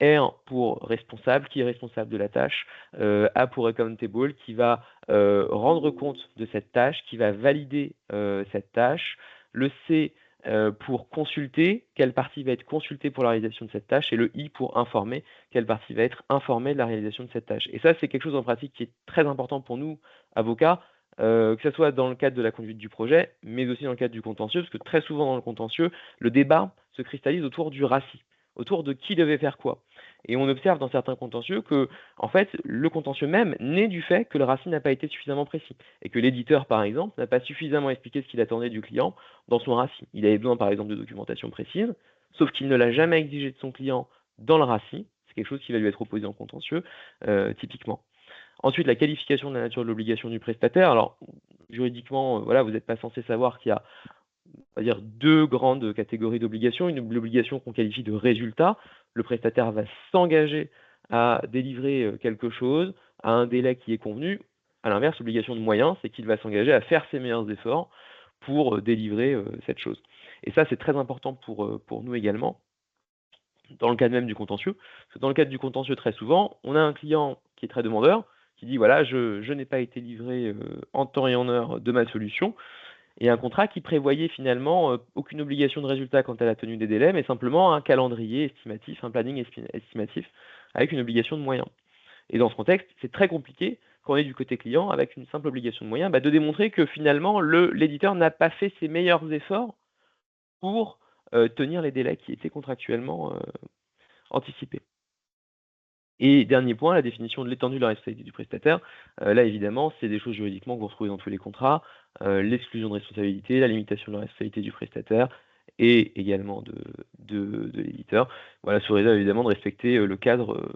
R pour responsable, qui est responsable de la tâche, A pour accountable, qui va rendre compte de cette tâche, qui va valider cette tâche, le C pour consulter, quelle partie va être consultée pour la réalisation de cette tâche, et le I pour informer, quelle partie va être informée de la réalisation de cette tâche. Et ça, c'est quelque chose en pratique qui est très important pour nous, avocats, que ce soit dans le cadre de la conduite du projet, mais aussi dans le cadre du contentieux, parce que très souvent dans le contentieux, le débat se cristallise autour du RACI, autour de qui devait faire quoi. Et on observe dans certains contentieux que, en fait, le contentieux même naît du fait que le RACI n'a pas été suffisamment précis, et que l'éditeur, par exemple, n'a pas suffisamment expliqué ce qu'il attendait du client dans son RACI. Il avait besoin, par exemple, de documentation précise, sauf qu'il ne l'a jamais exigé de son client dans le RACI. C'est quelque chose qui va lui être opposé en contentieux, typiquement. Ensuite, la qualification de la nature de l'obligation du prestataire. Alors, juridiquement, voilà, vous n'êtes pas censé savoir qu'il y a, on va dire, deux grandes catégories d'obligations. L'obligation qu'on qualifie de résultat. Le prestataire va s'engager à délivrer quelque chose à un délai qui est convenu. À l'inverse, l'obligation de moyens, c'est qu'il va s'engager à faire ses meilleurs efforts pour délivrer cette chose. Et ça, c'est très important pour nous également, dans le cadre même du contentieux. Parce que dans le cadre du contentieux, très souvent, on a un client qui est très demandeur, qui dit, voilà, je n'ai pas été livré en temps et en heure de ma solution, et un contrat qui prévoyait finalement aucune obligation de résultat quant à la tenue des délais, mais simplement un calendrier estimatif, un planning estimatif, avec une obligation de moyens. Et dans ce contexte, c'est très compliqué, quand on est du côté client, avec une simple obligation de moyens, de démontrer que finalement, l'éditeur n'a pas fait ses meilleurs efforts pour tenir les délais qui étaient contractuellement anticipés. Et dernier point, la définition de l'étendue de la responsabilité du prestataire. Là, évidemment, c'est des choses juridiquement que vous retrouvez dans tous les contrats. L'exclusion de responsabilité, la limitation de la responsabilité du prestataire et également de l'éditeur. Voilà, sous réserve évidemment de respecter le cadre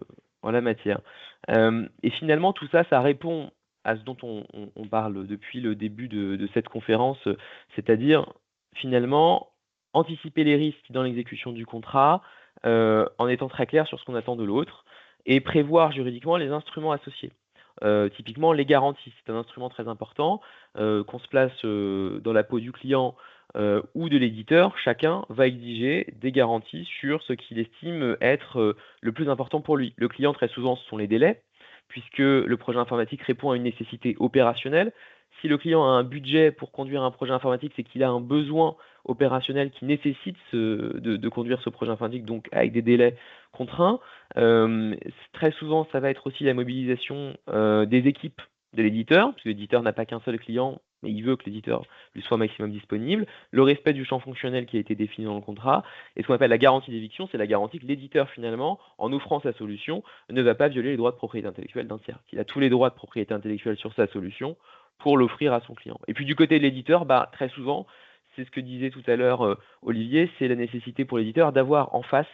en la matière. Et finalement, tout ça, ça répond à ce dont on parle depuis le début de cette conférence, c'est-à-dire finalement anticiper les risques dans l'exécution du contrat en étant très clair sur ce qu'on attend de l'autre et prévoir juridiquement les instruments associés. Typiquement, les garanties, c'est un instrument très important, qu'on se place dans la peau du client ou de l'éditeur, chacun va exiger des garanties sur ce qu'il estime être le plus important pour lui. Le client, très souvent, ce sont les délais, puisque le projet informatique répond à une nécessité opérationnelle. Si le client a un budget pour conduire un projet informatique, c'est qu'il a un besoin opérationnel qui nécessite de conduire ce projet informatique, donc avec des délais contraints. Très souvent, ça va être aussi la mobilisation des équipes de l'éditeur, puisque l'éditeur n'a pas qu'un seul client, mais il veut que l'éditeur lui soit maximum disponible. Le respect du champ fonctionnel qui a été défini dans le contrat. Et ce qu'on appelle la garantie d'éviction, c'est la garantie que l'éditeur, finalement, en offrant sa solution, ne va pas violer les droits de propriété intellectuelle d'un tiers. Qu'il a tous les droits de propriété intellectuelle sur sa solution pour l'offrir à son client. Et puis du côté de l'éditeur, très souvent, c'est ce que disait tout à l'heure Olivier, c'est la nécessité pour l'éditeur d'avoir en face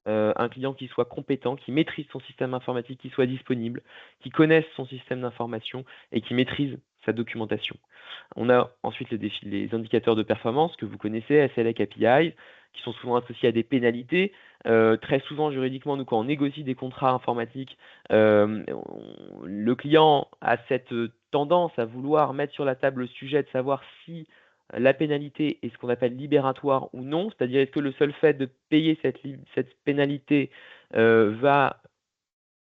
un client qui soit compétent, qui maîtrise son système informatique, qui soit disponible, qui connaisse son système d'information et qui maîtrise sa documentation. On a ensuite les indicateurs de performance que vous connaissez, SLA, KPI, qui sont souvent associés à des pénalités. Très souvent, juridiquement, nous, quand on négocie des contrats informatiques, le client a cette tendance à vouloir mettre sur la table le sujet de savoir si la pénalité est ce qu'on appelle libératoire ou non, c'est-à-dire est-ce que le seul fait de payer cette pénalité va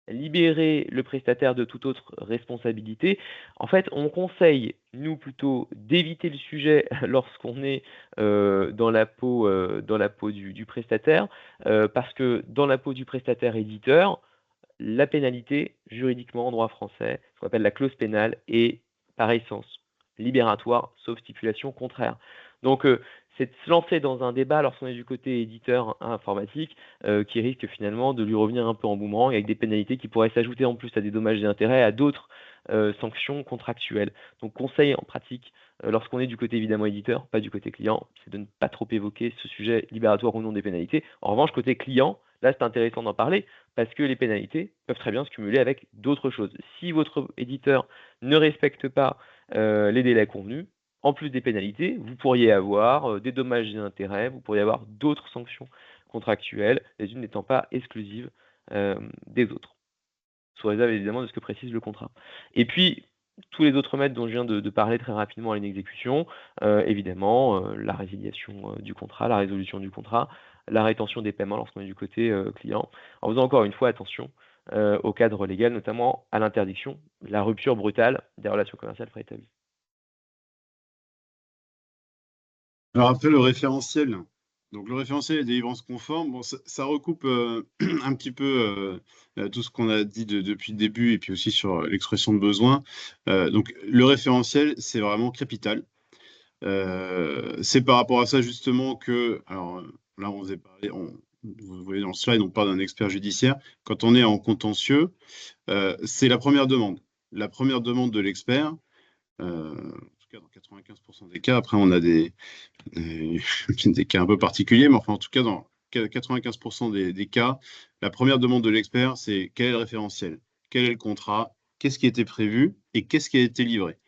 libérer le prestataire de toute autre responsabilité. En fait, on conseille, nous, plutôt d'éviter le sujet lorsqu'on est dans la peau du prestataire, parce que dans la peau du prestataire éditeur, la pénalité, juridiquement en droit français, ce qu'on appelle la clause pénale, est par essence libératoire, sauf stipulation contraire. Donc, c'est de se lancer dans un débat lorsqu'on est du côté éditeur informatique qui risque finalement de lui revenir un peu en boomerang avec des pénalités qui pourraient s'ajouter en plus à des dommages et intérêts, à d'autres sanctions contractuelles. Donc conseil en pratique, lorsqu'on est du côté évidemment éditeur, pas du côté client, c'est de ne pas trop évoquer ce sujet libératoire ou non des pénalités. En revanche, côté client, là c'est intéressant d'en parler parce que les pénalités peuvent très bien se cumuler avec d'autres choses. Si votre éditeur ne respecte pas les délais convenus, en plus des pénalités, vous pourriez avoir des dommages et intérêts, vous pourriez avoir d'autres sanctions contractuelles, les unes n'étant pas exclusives des autres, sous réserve évidemment de ce que précise le contrat. Et puis, tous les autres maîtres dont je viens de parler très rapidement à l'inexécution, évidemment, la résiliation du contrat, la résolution du contrat, la rétention des paiements lorsqu'on est du côté client, en faisant encore une fois attention au cadre légal, notamment à l'interdiction, la rupture brutale des relations commerciales préétablies. Alors après, le référentiel. Donc, le référentiel et délivrance conforme, bon, ça recoupe un petit peu tout ce qu'on a dit depuis le début et puis aussi sur l'expression de besoin. Donc, le référentiel, c'est vraiment capital. C'est par rapport à ça justement que, alors là, on vous a parlé, vous voyez dans le slide, on parle d'un expert judiciaire. Quand on est en contentieux, c'est la première demande. La première demande de l'expert, en tout cas dans 95% des cas, après on a des cas un peu particuliers, mais enfin en tout cas dans 95% des cas, la première demande de l'expert, c'est quel est le référentiel, quel est le contrat, qu'est-ce qui était prévu et qu'est-ce qui a été livré.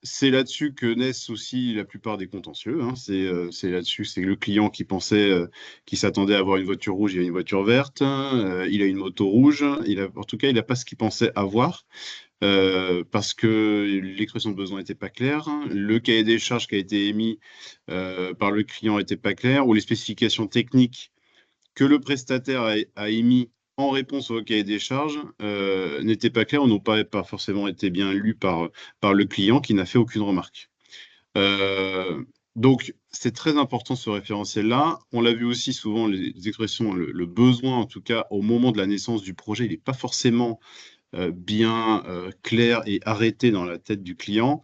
C'est là-dessus que naissent aussi la plupart des contentieux. Hein. C'est là-dessus, c'est le client qui pensait, qui s'attendait à avoir une voiture rouge, il a une voiture verte, il a une moto rouge, en tout cas, il n'a pas ce qu'il pensait avoir. Parce que l'expression de besoin n'était pas claire, le cahier des charges qui a été émis par le client n'était pas clair, ou les spécifications techniques que le prestataire a émis en réponse au cahier des charges n'étaient pas claires ou n'ont pas forcément été bien lues par le client qui n'a fait aucune remarque. Donc, c'est très important ce référentiel-là. On l'a vu aussi souvent, les expressions, le besoin, en tout cas, au moment de la naissance du projet, il n'est pas forcément bien clair et arrêté dans la tête du client.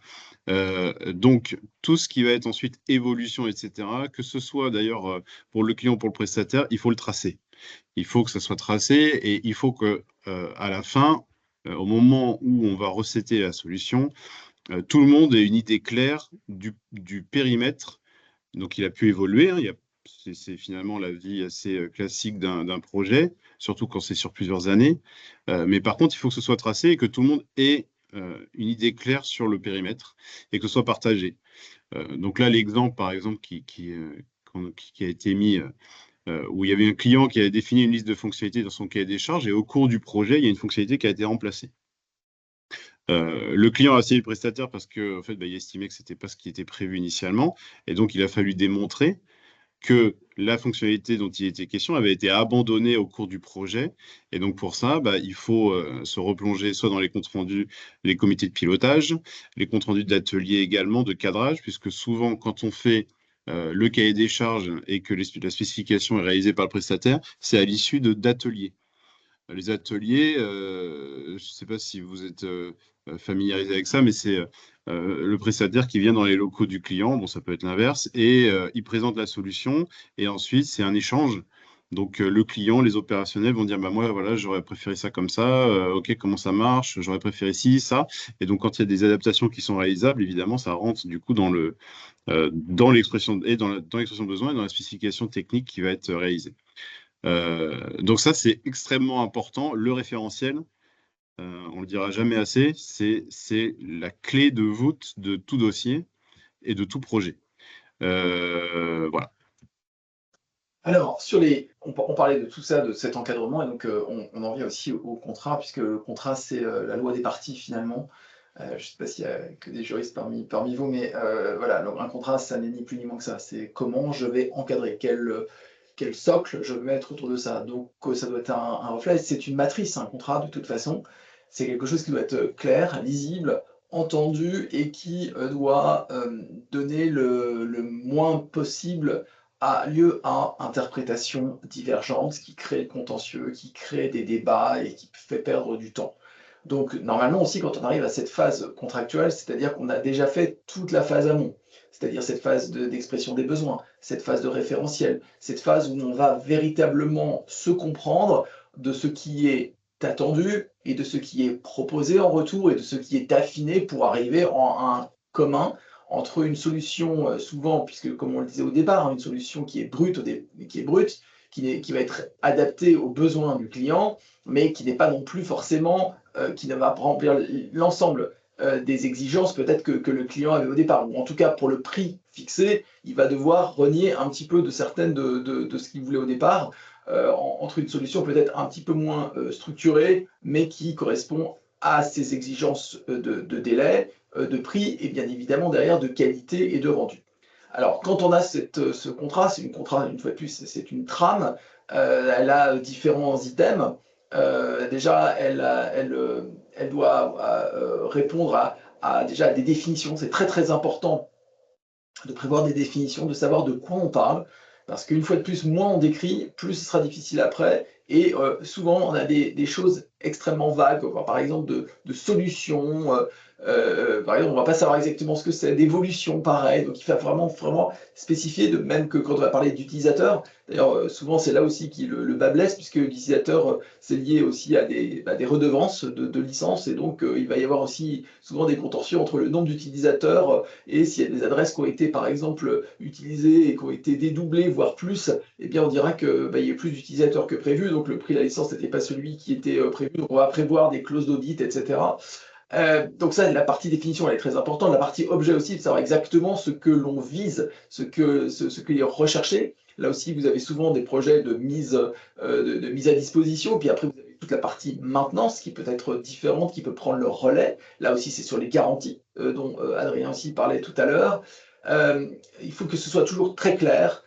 Donc, tout ce qui va être ensuite évolution, etc., que ce soit d'ailleurs pour le client ou pour le prestataire, il faut le tracer. Il faut que ça soit tracé et il faut que à la fin, au moment où on va recéter la solution, tout le monde ait une idée claire du périmètre. Donc, il a pu évoluer. Hein, c'est finalement la vie assez classique d'un projet, surtout quand c'est sur plusieurs années. Mais par contre, il faut que ce soit tracé et que tout le monde ait une idée claire sur le périmètre et que ce soit partagé. Donc là, l'exemple, par exemple, qui a été mis, où il y avait un client qui avait défini une liste de fonctionnalités dans son cahier des charges et au cours du projet, il y a une fonctionnalité qui a été remplacée. Le client a essayé le prestataire parce que, en fait, il estimait que ce n'était pas ce qui était prévu initialement. Et donc, il a fallu démontrer que la fonctionnalité dont il était question avait été abandonnée au cours du projet. Et donc, pour ça, il faut se replonger soit dans les comptes rendus, les comités de pilotage, les comptes rendus d'atelier également, de cadrage, puisque souvent, quand on fait le cahier des charges et que la spécification est réalisée par le prestataire, c'est à l'issue d'ateliers. Les ateliers, je ne sais pas si vous êtes familiarisé avec ça, mais c'est le prestataire qui vient dans les locaux du client, bon, ça peut être l'inverse, et il présente la solution, et ensuite c'est un échange. Donc le client, les opérationnels vont dire, moi, voilà, j'aurais préféré ça comme ça, ok, comment ça marche, j'aurais préféré ci, ça. Et donc quand il y a des adaptations qui sont réalisables, évidemment, ça rentre du coup dans l'expression de besoin et dans la spécification technique qui va être réalisée. Donc ça, c'est extrêmement important. Le référentiel, on le dira jamais assez, c'est la clé de voûte de tout dossier et de tout projet. Voilà. Alors, on parlait de tout ça, de cet encadrement, et donc on en vient aussi au contrat, puisque le contrat, c'est la loi des parties finalement. Je ne sais pas s'il y a que des juristes parmi vous, mais voilà, alors, un contrat, ça n'est ni plus ni moins que ça. C'est comment je vais encadrer, quel socle je vais mettre autour de ça. Donc, ça doit être un reflet. C'est une matrice, un contrat, de toute façon. C'est quelque chose qui doit être clair, lisible, entendu, et qui doit donner le moins possible lieu à interprétations divergentes, qui créent contentieux, qui créent des débats et qui fait perdre du temps. Donc, normalement aussi, quand on arrive à cette phase contractuelle, c'est-à-dire qu'on a déjà fait toute la phase amont, c'est-à-dire cette phase d'expression des besoins, cette phase de référentiel, cette phase où on va véritablement se comprendre de ce qui est attendu et de ce qui est proposé en retour et de ce qui est affiné pour arriver en un commun entre une solution, souvent, puisque comme on le disait au départ, une solution qui est brute, qui va être adaptée aux besoins du client, mais qui n'est pas non plus forcément, qui ne va pas remplir l'ensemble des exigences peut-être que le client avait au départ, ou en tout cas pour le prix fixé, il va devoir renier un petit peu de certaines de ce qu'il voulait au départ, entre une solution peut-être un petit peu moins structurée, mais qui correspond à ses exigences de délai, de prix et bien évidemment derrière de qualité et de rendu. Alors quand on a ce contrat, c'est une contrat, une fois de plus, c'est une trame, elle a différents items. Déjà, elle doit répondre à déjà des définitions. C'est très très important de prévoir des définitions, de savoir de quoi on parle, parce qu'une fois de plus, moins on décrit, plus ce sera difficile après, et souvent on a des choses extrêmement vagues, par exemple de solutions, par exemple on ne va pas savoir exactement ce que c'est, d'évolution pareil, donc il faut vraiment spécifier, de même que quand on va parler d'utilisateur, d'ailleurs souvent c'est là aussi que le bas blesse, puisque l'utilisateur c'est lié aussi à des redevances de licence, et donc il va y avoir aussi souvent des contorsions entre le nombre d'utilisateurs et s'il y a des adresses qui ont été, par exemple, utilisées et qui ont été dédoublées, voire plus, eh bien, on dira qu'il y a plus d'utilisateurs que prévu, donc le prix de la licence n'était pas celui qui était prévu, donc on va prévoir des clauses d'audit, etc. Donc ça, la partie définition, elle est très importante. La partie objet aussi, de savoir exactement ce que l'on vise, ce qui est recherché. Là aussi, vous avez souvent des projets de mise à disposition, puis après, vous avez toute la partie maintenance qui peut être différente, qui peut prendre le relais. Là aussi, c'est sur les garanties dont Adrien aussi parlait tout à l'heure. Il faut que ce soit toujours très clair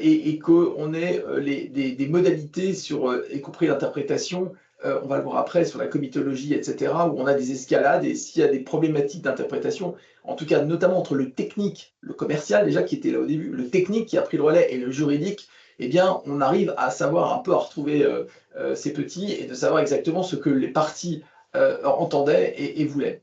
et qu'on ait des modalités y compris l'interprétation. On va le voir après sur la comitologie, etc., où on a des escalades et s'il y a des problématiques d'interprétation, en tout cas notamment entre le technique, le commercial déjà qui était là au début, le technique qui a pris le relais et le juridique, eh bien on arrive à savoir un peu à retrouver ces petits et de savoir exactement ce que les parties entendaient et voulaient.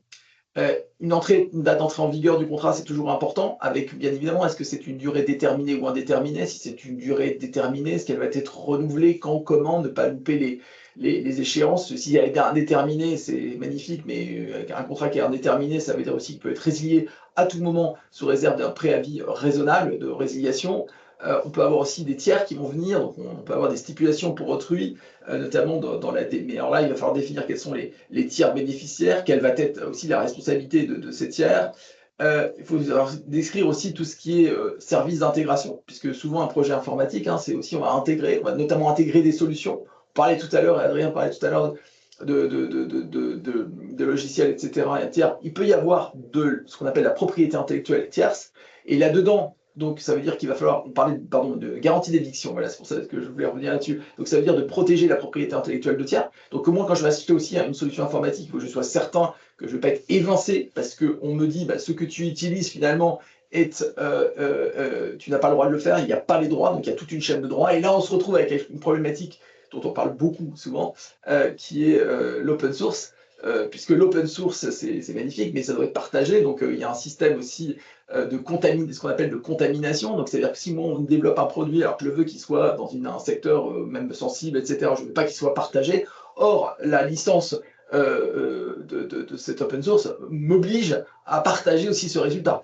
Une date d'entrée en vigueur du contrat, c'est toujours important, avec bien évidemment, est-ce que c'est une durée déterminée ou indéterminée? Si c'est une durée déterminée, est-ce qu'elle va être renouvelée? Quand, comment? Ne pas louper les échéances. Si elle est indéterminée, c'est magnifique, mais un contrat qui est indéterminé, ça veut dire aussi qu'il peut être résilié à tout moment sous réserve d'un préavis raisonnable de résiliation. On peut avoir aussi des tiers qui vont venir, donc on peut avoir des stipulations pour autrui, notamment dans la... Mais alors là, il va falloir définir quels sont les tiers bénéficiaires, quelle va être aussi la responsabilité de ces tiers. Il faut décrire aussi tout ce qui est service d'intégration, puisque souvent un projet informatique, c'est aussi on va notamment intégrer des solutions. On parlait tout à l'heure, et Adrien parlait tout à l'heure de logiciels, etc. Et tiers. Il peut y avoir ce qu'on appelle la propriété intellectuelle tierce, et là-dedans, donc ça veut dire qu'il va falloir, on parlait de garantie d'éviction, voilà, c'est pour ça que je voulais revenir là-dessus. Donc ça veut dire de protéger la propriété intellectuelle de tiers. Donc au moins quand je vais acheter aussi à une solution informatique, il faut que je sois certain que je ne vais pas être évincé, parce qu'on me dit ce que tu utilises finalement tu n'as pas le droit de le faire, il n'y a pas les droits, donc il y a toute une chaîne de droits. Et là on se retrouve avec une problématique dont on parle beaucoup souvent, qui est l'open source. Puisque l'open source, c'est magnifique, mais ça doit être partagé. Donc, il y a un système aussi ce qu'on appelle de contamination. Donc, c'est-à-dire que si moi, on développe un produit, alors que je veux qu'il soit dans un secteur même sensible, etc., je ne veux pas qu'il soit partagé. Or, la licence de cet open source m'oblige à partager aussi ce résultat.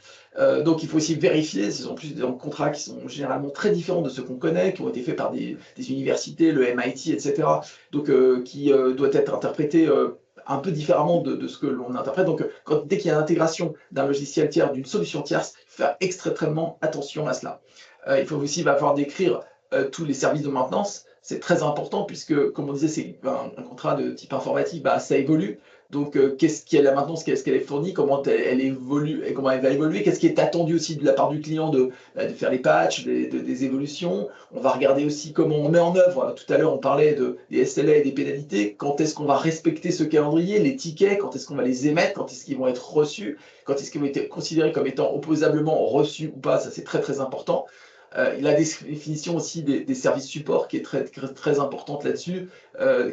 Donc il faut aussi vérifier, ce sont plus des contrats qui sont généralement très différents de ceux qu'on connaît, qui ont été faits par des universités, le MIT, etc., donc qui doit être interprété un peu différemment de ce que l'on interprète. Donc dès qu'il y a l'intégration d'un logiciel tiers, d'une solution tierce, il faut faire extrêmement attention à cela. Il faut aussi falloir décrire tous les services de maintenance. C'est très important puisque, comme on disait, c'est un contrat de type informatique, ça évolue. Donc, qu'est-ce qui est la maintenance, qu'est-ce qu'elle est fournie, comment elle évolue et comment elle va évoluer, qu'est-ce qui est attendu aussi de la part du client de faire les patchs, des évolutions. On va regarder aussi comment on met en œuvre. Tout à l'heure, on parlait des SLA et des pénalités. Quand est-ce qu'on va respecter ce calendrier, les tickets, quand est-ce qu'on va les émettre, quand est-ce qu'ils vont être reçus, quand est-ce qu'ils vont être considérés comme étant opposablement reçus ou pas. Ça, c'est très, très important. La définition aussi des services support qui est très importante là-dessus.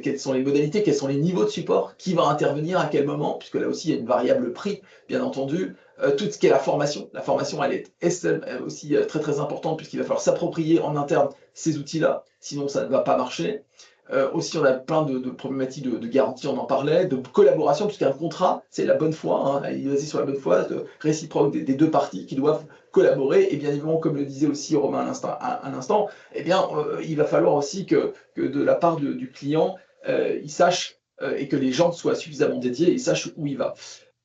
Quelles sont les modalités, quels sont les niveaux de support, qui va intervenir à quel moment, puisque là aussi il y a une variable prix, bien entendu. Tout ce qui est la formation. La formation, elle est aussi très très importante, puisqu'il va falloir s'approprier en interne ces outils-là, sinon ça ne va pas marcher. Aussi, on a plein de problématiques de garantie, on en parlait, de collaboration, puisqu'un contrat, c'est la bonne foi, hein, il est basé sur la bonne foi réciproque des deux parties qui doivent collaborer. Et bien évidemment, comme le disait aussi Romain à l'instant, eh bien, il va falloir aussi que de la part du client, il sache et que les gens soient suffisamment dédiés et sachent où il va.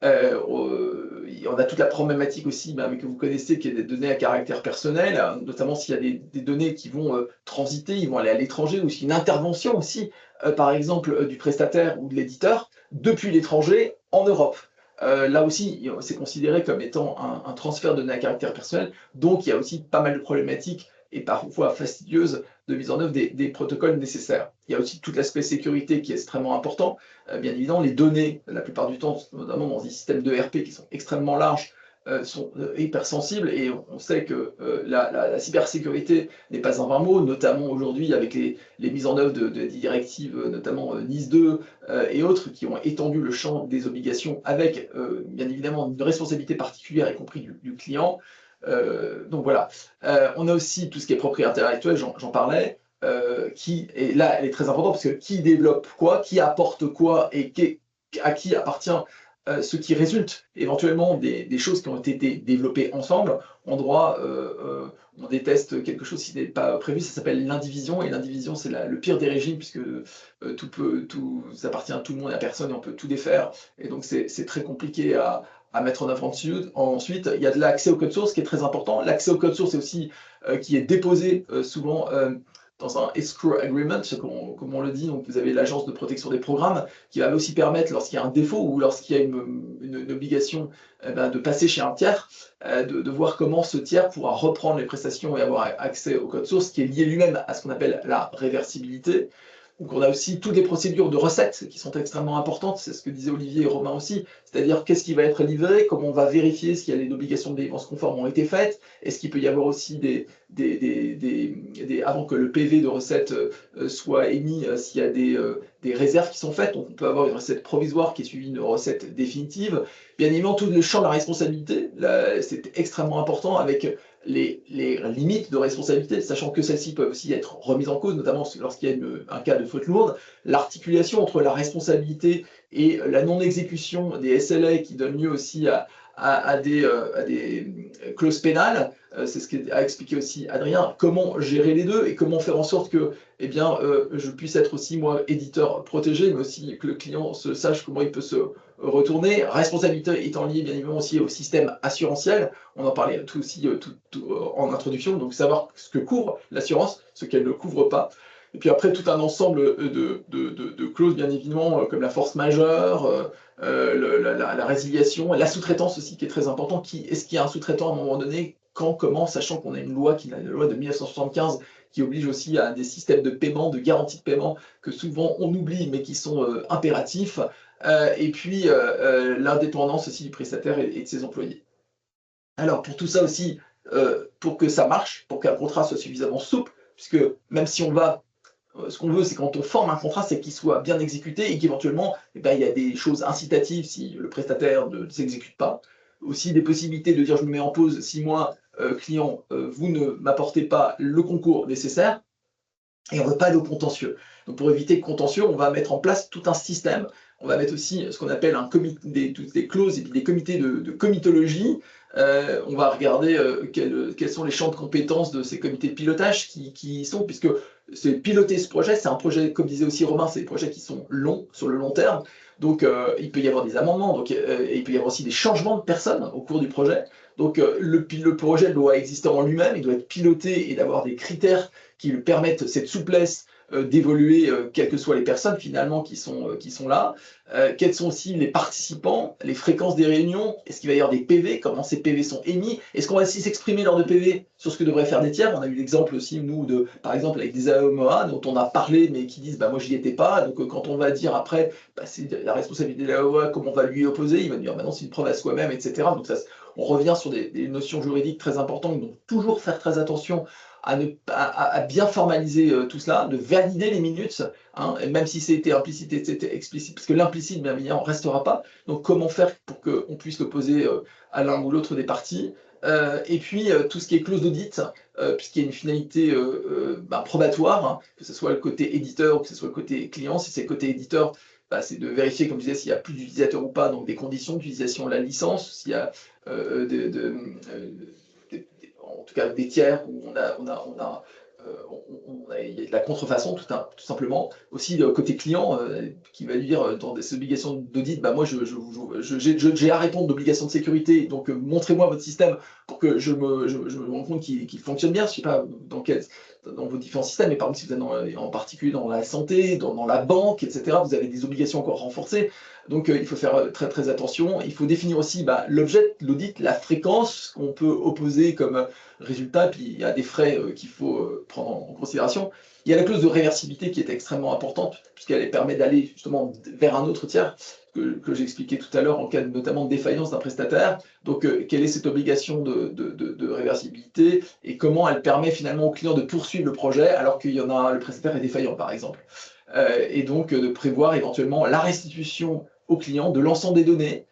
On a toute la problématique aussi que vous connaissez, qui est des données à caractère personnel, notamment s'il y a des données qui vont transiter, ils vont aller à l'étranger, ou s'il y a une intervention aussi, par exemple, du prestataire ou de l'éditeur depuis l'étranger en Europe. Là aussi, c'est considéré comme étant un transfert de données à caractère personnel, donc il y a aussi pas mal de problématiques et parfois fastidieuses de mise en œuvre des protocoles nécessaires. Il y a aussi tout l'aspect sécurité qui est extrêmement important. Bien évidemment, les données, la plupart du temps, notamment dans des systèmes d'ERP qui sont extrêmement larges, sont hypersensibles, et on sait que la cybersécurité n'est pas un vain mot, notamment aujourd'hui avec les mises en œuvre des directives, notamment NIS 2 et autres, qui ont étendu le champ des obligations avec, bien évidemment, une responsabilité particulière, y compris du client. Donc voilà. On a aussi tout ce qui est propriété intellectuelle, j'en parlais, et là, elle est très importante, parce que qui développe quoi, qui apporte quoi, et à qui appartient ce qui résulte éventuellement des choses qui ont été développées ensemble. En droit, on déteste quelque chose qui n'est pas prévu, ça s'appelle l'indivision, et l'indivision, c'est le pire des régimes, puisque tout ça appartient à tout le monde et à personne, et on peut tout défaire, et donc c'est très compliqué à mettre en œuvre ensuite. Il y a de l'accès au code source qui est très important. L'accès au code source est aussi qui est déposé souvent dans un escrow agreement, comme on le dit. Donc vous avez l'agence de protection des programmes qui va aussi permettre, lorsqu'il y a un défaut ou lorsqu'il y a une obligation de passer chez un tiers, de voir comment ce tiers pourra reprendre les prestations et avoir accès au code source, qui est lié lui-même à ce qu'on appelle la réversibilité. Donc on a aussi toutes les procédures de recettes qui sont extrêmement importantes, c'est ce que disaient Olivier et Romain aussi, c'est-à-dire qu'est-ce qui va être livré, comment on va vérifier si les obligations de délivrance conforme ont été faites, est-ce qu'il peut y avoir aussi avant que le PV de recette soit émis, s'il y a des réserves qui sont faites, donc on peut avoir une recette provisoire qui est suivie d'une recette définitive. Bien évidemment, tout le champ de la responsabilité, c'est extrêmement important, avec les limites de responsabilité, sachant que celles-ci peuvent aussi être remises en cause, notamment lorsqu'il y a un cas de faute lourde. L'articulation entre la responsabilité et la non-exécution des SLA, qui donne lieu aussi à des clauses pénales, c'est ce qu'a expliqué aussi Adrien. Comment gérer les deux et comment faire en sorte que je puisse être aussi, moi, éditeur protégé, mais aussi que le client sache comment il peut se retourner. Responsabilité étant liée bien évidemment aussi au système assurantiel. On en parlait tout aussi en introduction, donc savoir ce que couvre l'assurance, ce qu'elle ne couvre pas. Et puis après, tout un ensemble de clauses, bien évidemment, comme la force majeure, la résiliation, la sous-traitance aussi, qui est très important. Est-ce qu'il y a un sous-traitant à un moment donné, quand, comment, sachant qu'on a une loi, la loi de 1975, qui oblige aussi à des systèmes de paiement, de garantie de paiement, que souvent on oublie, mais qui sont impératifs. Et puis l'indépendance aussi du prestataire et de ses employés. Alors pour tout ça aussi, pour que ça marche, pour qu'un contrat soit suffisamment souple, puisque même si on va, ce qu'on veut, c'est quand on forme un contrat, c'est qu'il soit bien exécuté et qu'éventuellement, il y a des choses incitatives si le prestataire ne s'exécute pas. Aussi des possibilités de dire je me mets en pause 6 mois, client, vous ne m'apportez pas le concours nécessaire. Et on ne veut pas aller au contentieux. Donc pour éviter le contentieux, on va mettre en place tout un système. On va mettre aussi ce qu'on appelle toutes des clauses et puis des comités de comitologie. On va regarder quels sont les champs de compétences de ces comités de pilotage qui y sont, puisque c'est piloter ce projet, c'est un projet, comme disait aussi Romain, c'est des projets qui sont longs, sur le long terme. Donc il peut y avoir des amendements, donc, et il peut y avoir aussi des changements de personnes au cours du projet. Donc le projet doit exister en lui-même, il doit être piloté et d'avoir des critères qui lui permettent cette souplesse d'évoluer, quelles que soient les personnes finalement qui sont là. Quels sont aussi les participants, les fréquences des réunions, est-ce qu'il va y avoir des PV, comment ces PV sont émis, est-ce qu'on va aussi s'exprimer lors de PV sur ce que devraient faire des tiers. On a eu l'exemple aussi, nous, par exemple, avec des AEMOA dont on a parlé, mais qui disent, moi, j'y étais pas. Donc, quand on va dire après, c'est la responsabilité de l'AEMOA, comment on va lui opposer, il va dire, non, c'est une preuve à soi-même, etc. Donc, on revient sur des notions juridiques très importantes, donc toujours faire très attention à bien formaliser tout cela, de valider les minutes, hein, même si c'était implicite, c'était explicite, parce que l'implicite, bien évidemment, ne restera pas. Donc, comment faire pour qu'on puisse l'opposer à l'un ou l'autre des parties. Et puis, tout ce qui est clause d'audit, puisqu'il y a une finalité probatoire, hein, que ce soit le côté éditeur ou que ce soit le côté client. Si c'est le côté éditeur, c'est de vérifier, comme je disais, s'il y a plus d'utilisateurs ou pas, donc des conditions d'utilisation de la licence, s'il y a en tout cas des tiers où il y a de la contrefaçon, tout simplement. Aussi, côté client, qui va lui dire dans des obligations d'audit, moi, j'ai à répondre d'obligations de sécurité, donc montrez-moi votre système pour que je me rende compte qu'il fonctionne bien. Je ne sais pas dans vos différents systèmes, mais par exemple, si vous êtes en particulier dans la santé, dans la banque, etc., vous avez des obligations encore renforcées. Donc, il faut faire très, très attention. Il faut définir aussi l'objet de l'audit, la fréquence qu'on peut opposer comme résultat, puis il y a des frais qu'il faut prendre en considération. Il y a la clause de réversibilité qui est extrêmement importante, puisqu'elle permet d'aller justement vers un autre tiers, que j'ai expliqué tout à l'heure, en cas notamment de défaillance d'un prestataire. Donc, quelle est cette obligation de réversibilité et comment elle permet finalement au client de poursuivre le projet alors qu'il y en a, le prestataire est défaillant, par exemple. Et donc, de prévoir éventuellement la restitution au client de l'ensemble des données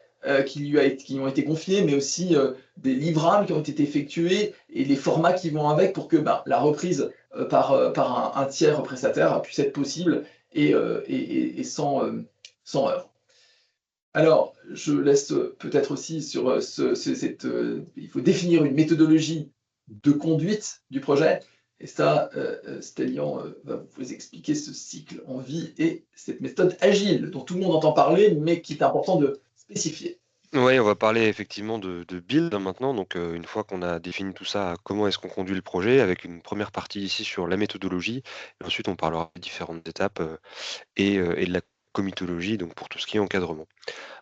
qui lui ont été confiées, mais aussi des livrables qui ont été effectués et les formats qui vont avec pour que la reprise par un tiers prestataire puisse être possible et sans heurts. Alors, je laisse peut-être aussi sur il faut définir une méthodologie de conduite du projet. Et ça, Stelian va vous expliquer ce cycle en vie et cette méthode agile dont tout le monde entend parler, mais qui est important de spécifier. Oui, on va parler effectivement de build maintenant. Donc, une fois qu'on a défini tout ça, comment est-ce qu'on conduit le projet, avec une première partie ici sur la méthodologie. Et ensuite, on parlera des différentes étapes et de la comitologie, donc pour tout ce qui est encadrement.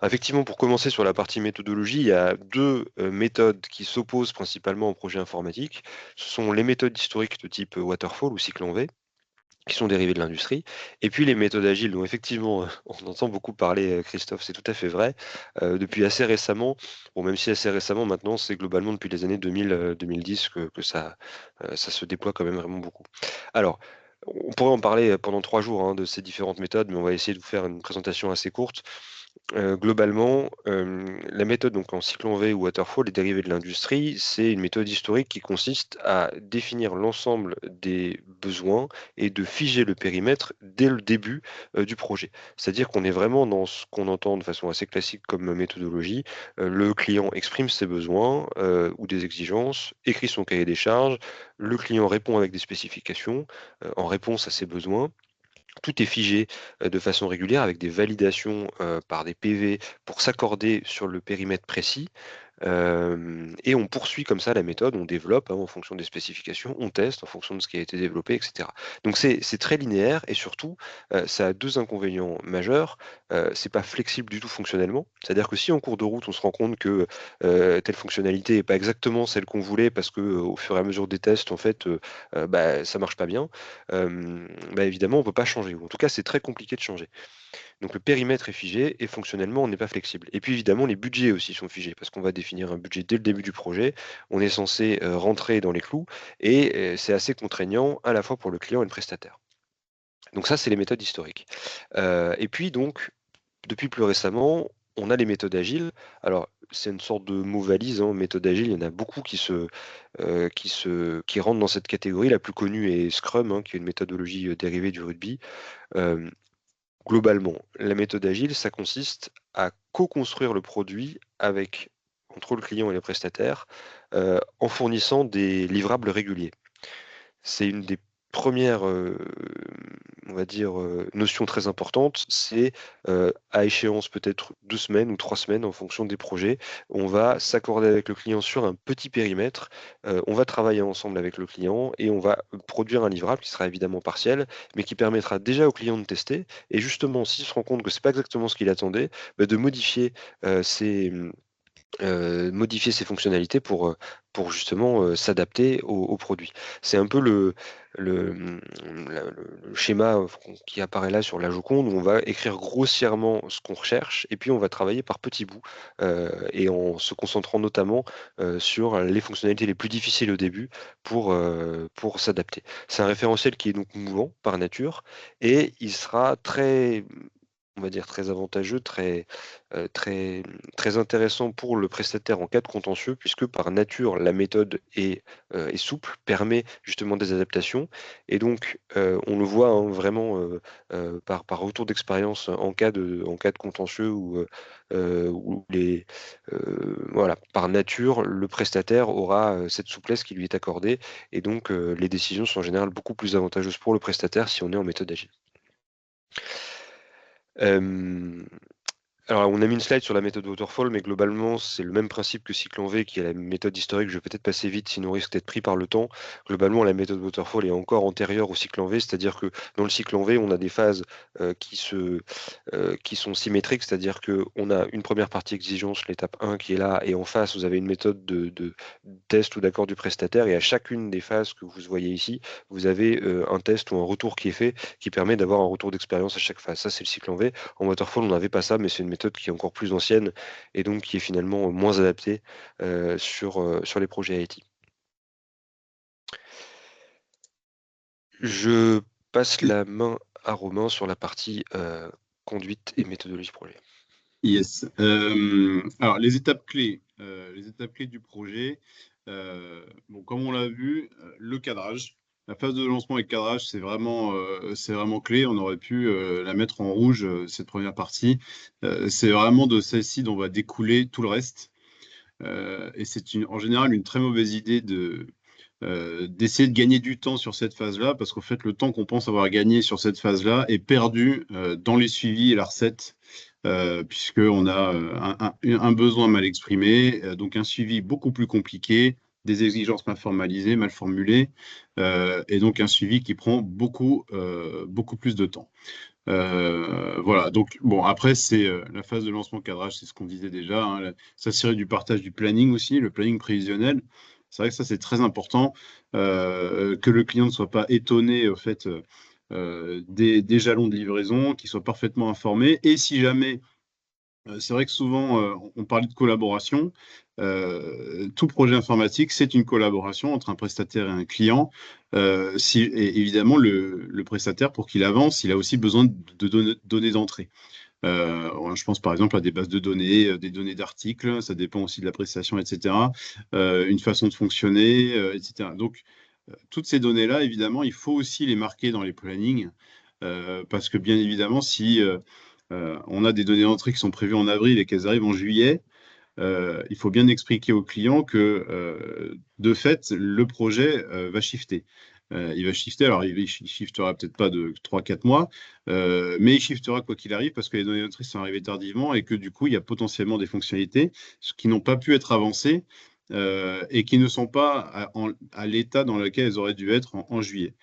Effectivement, pour commencer sur la partie méthodologie, il y a deux méthodes qui s'opposent principalement au projet informatique. Ce sont les méthodes historiques de type waterfall ou cycle en V, qui sont dérivées de l'industrie, et puis les méthodes agiles dont effectivement on entend beaucoup parler, Christophe, c'est tout à fait vrai, depuis assez récemment, bon, même si assez récemment maintenant, c'est globalement depuis les années 2010 que ça se déploie quand même vraiment beaucoup. Alors, on pourrait en parler pendant 3 jours, hein, de ces différentes méthodes, mais on va essayer de vous faire une présentation assez courte. Globalement, la méthode donc en cycle en V ou waterfall est dérivée de l'industrie. C'est une méthode historique qui consiste à définir l'ensemble des besoins et de figer le périmètre dès le début, du projet. C'est-à-dire qu'on est vraiment dans ce qu'on entend de façon assez classique comme méthodologie. Le client exprime ses besoins, ou des exigences, écrit son cahier des charges, le client répond avec des spécifications, en réponse à ses besoins. Tout est figé de façon régulière avec des validations par des PV pour s'accorder sur le périmètre précis. Et on poursuit comme ça la méthode, on développe, hein, en fonction des spécifications, on teste en fonction de ce qui a été développé, etc. Donc c'est très linéaire et surtout, ça a deux inconvénients majeurs. C'est pas flexible du tout fonctionnellement. C'est-à-dire que si en cours de route, on se rend compte que telle fonctionnalité n'est pas exactement celle qu'on voulait parce que au fur et à mesure des tests, en fait, ça marche pas bien, évidemment, on peut pas changer. Ou en tout cas, c'est très compliqué de changer. Donc le périmètre est figé et fonctionnellement, on n'est pas flexible. Et puis évidemment, les budgets aussi sont figés parce qu'on va définir un budget dès le début du projet. On est censé rentrer dans les clous et c'est assez contraignant à la fois pour le client et le prestataire. Donc ça, c'est les méthodes historiques. Et puis donc, depuis plus récemment, on a les méthodes agiles. Alors, c'est une sorte de mot valise, hein, méthode agile. Il y en a beaucoup qui rentrent dans cette catégorie. La plus connue est Scrum, hein, qui est une méthodologie dérivée du rugby. Euh, Globalement, la méthode agile, ça consiste à co-construire le produit entre le client et les prestataires, en fournissant des livrables réguliers. C'est une des première, on va dire, notion très importante, c'est à échéance peut-être 2 semaines ou 3 semaines en fonction des projets, on va s'accorder avec le client sur un petit périmètre, on va travailler ensemble avec le client et on va produire un livrable qui sera évidemment partiel, mais qui permettra déjà au client de tester et justement s'il se rend compte que c'est pas exactement ce qu'il attendait, de modifier, modifier ses fonctionnalités pour justement, s'adapter au produit. C'est un peu le schéma, qui apparaît là sur la Joconde, où on va écrire grossièrement ce qu'on recherche et puis on va travailler par petits bouts, et en se concentrant notamment, sur les fonctionnalités les plus difficiles au début pour s'adapter. C'est un référentiel qui est donc mouvant par nature et il sera très, on va dire très avantageux, très intéressant pour le prestataire en cas de contentieux, puisque par nature, la méthode est souple, permet justement des adaptations. Et donc, on le voit hein, vraiment par retour d'expérience en cas de contentieux voilà, par nature, le prestataire aura cette souplesse qui lui est accordée. Et donc, les décisions sont en général beaucoup plus avantageuses pour le prestataire si on est en méthode agile. Hem, alors on a mis une slide sur la méthode Waterfall, mais globalement, c'est le même principe que cycle en V, qui est la méthode historique. Je vais peut-être passer vite, sinon on risque d'être pris par le temps. Globalement, la méthode Waterfall est encore antérieure au cycle en V, c'est-à-dire que dans le cycle en V, on a des phases qui sont symétriques, c'est-à-dire qu'on a une première partie exigence, l'étape 1 qui est là, et en face, vous avez une méthode de test ou d'accord du prestataire, et à chacune des phases que vous voyez ici, vous avez un test ou un retour qui est fait, qui permet d'avoir un retour d'expérience à chaque phase. Ça, c'est le cycle en V. En Waterfall, on n'avait pas ça, mais c'est une méthode qui est encore plus ancienne et donc qui est finalement moins adaptée sur les projets IT. Je passe la main à Romain sur la partie conduite et méthodologie projet. Yes. Alors, les étapes clés du projet. Bon, comme on l'a vu, le cadrage. La phase de lancement et le cadrage, c'est vraiment clé. On aurait pu la mettre en rouge, cette première partie. C'est vraiment de celle-ci dont va découler tout le reste. Et c'est en général une très mauvaise idée d'essayer de gagner du temps sur cette phase-là, parce qu'en fait, le temps qu'on pense avoir gagné sur cette phase-là est perdu dans les suivis et la recette, puisqu'on a un besoin mal exprimé, donc un suivi beaucoup plus compliqué, des exigences mal formalisées, mal formulées, et donc un suivi qui prend beaucoup plus de temps. Voilà, donc bon, après, c'est la phase de lancement cadrage, c'est ce qu'on disait déjà, hein, s'assurer du partage du planning aussi, le planning prévisionnel. C'est vrai que ça, c'est très important, que le client ne soit pas étonné au fait des jalons de livraison, qu'il soit parfaitement informé. Et si jamais, c'est vrai que souvent, on parlait de collaboration. Tout projet informatique, c'est une collaboration entre un prestataire et un client. Et évidemment, le prestataire, pour qu'il avance, il a aussi besoin de données d'entrée. Je pense par exemple à des bases de données, des données d'articles, ça dépend aussi de la prestation, etc. Une façon de fonctionner, etc. Donc, toutes ces données-là, évidemment, il faut aussi les marquer dans les plannings, parce que bien évidemment, si on a des données d'entrée qui sont prévues en avril et qu'elles arrivent en juillet, il faut bien expliquer au client que, de fait, le projet va shifter. Il va shifter, alors il shiftera peut-être pas de 3-4 mois, mais il shiftera quoi qu'il arrive parce que les données d'entrée sont arrivées tardivement et que du coup, il y a potentiellement des fonctionnalités qui n'ont pas pu être avancées et qui ne sont pas à l'état dans lequel elles auraient dû être en juillet.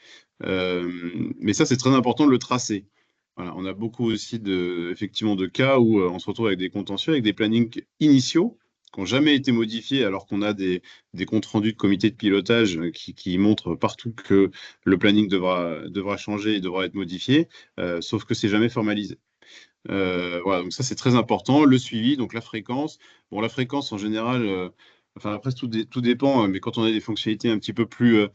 Mais ça, c'est très important de le tracer. Voilà, on a beaucoup aussi effectivement de cas où on se retrouve avec des contentieux, avec des plannings initiaux qui n'ont jamais été modifiés, alors qu'on a des comptes rendus de comités de pilotage qui montrent partout que le planning devra changer et devra être modifié, sauf que c'est jamais formalisé. Voilà, donc ça c'est très important. Le suivi, donc la fréquence. Bon, la fréquence en général, enfin après tout dépend, mais quand on a des fonctionnalités un petit peu plus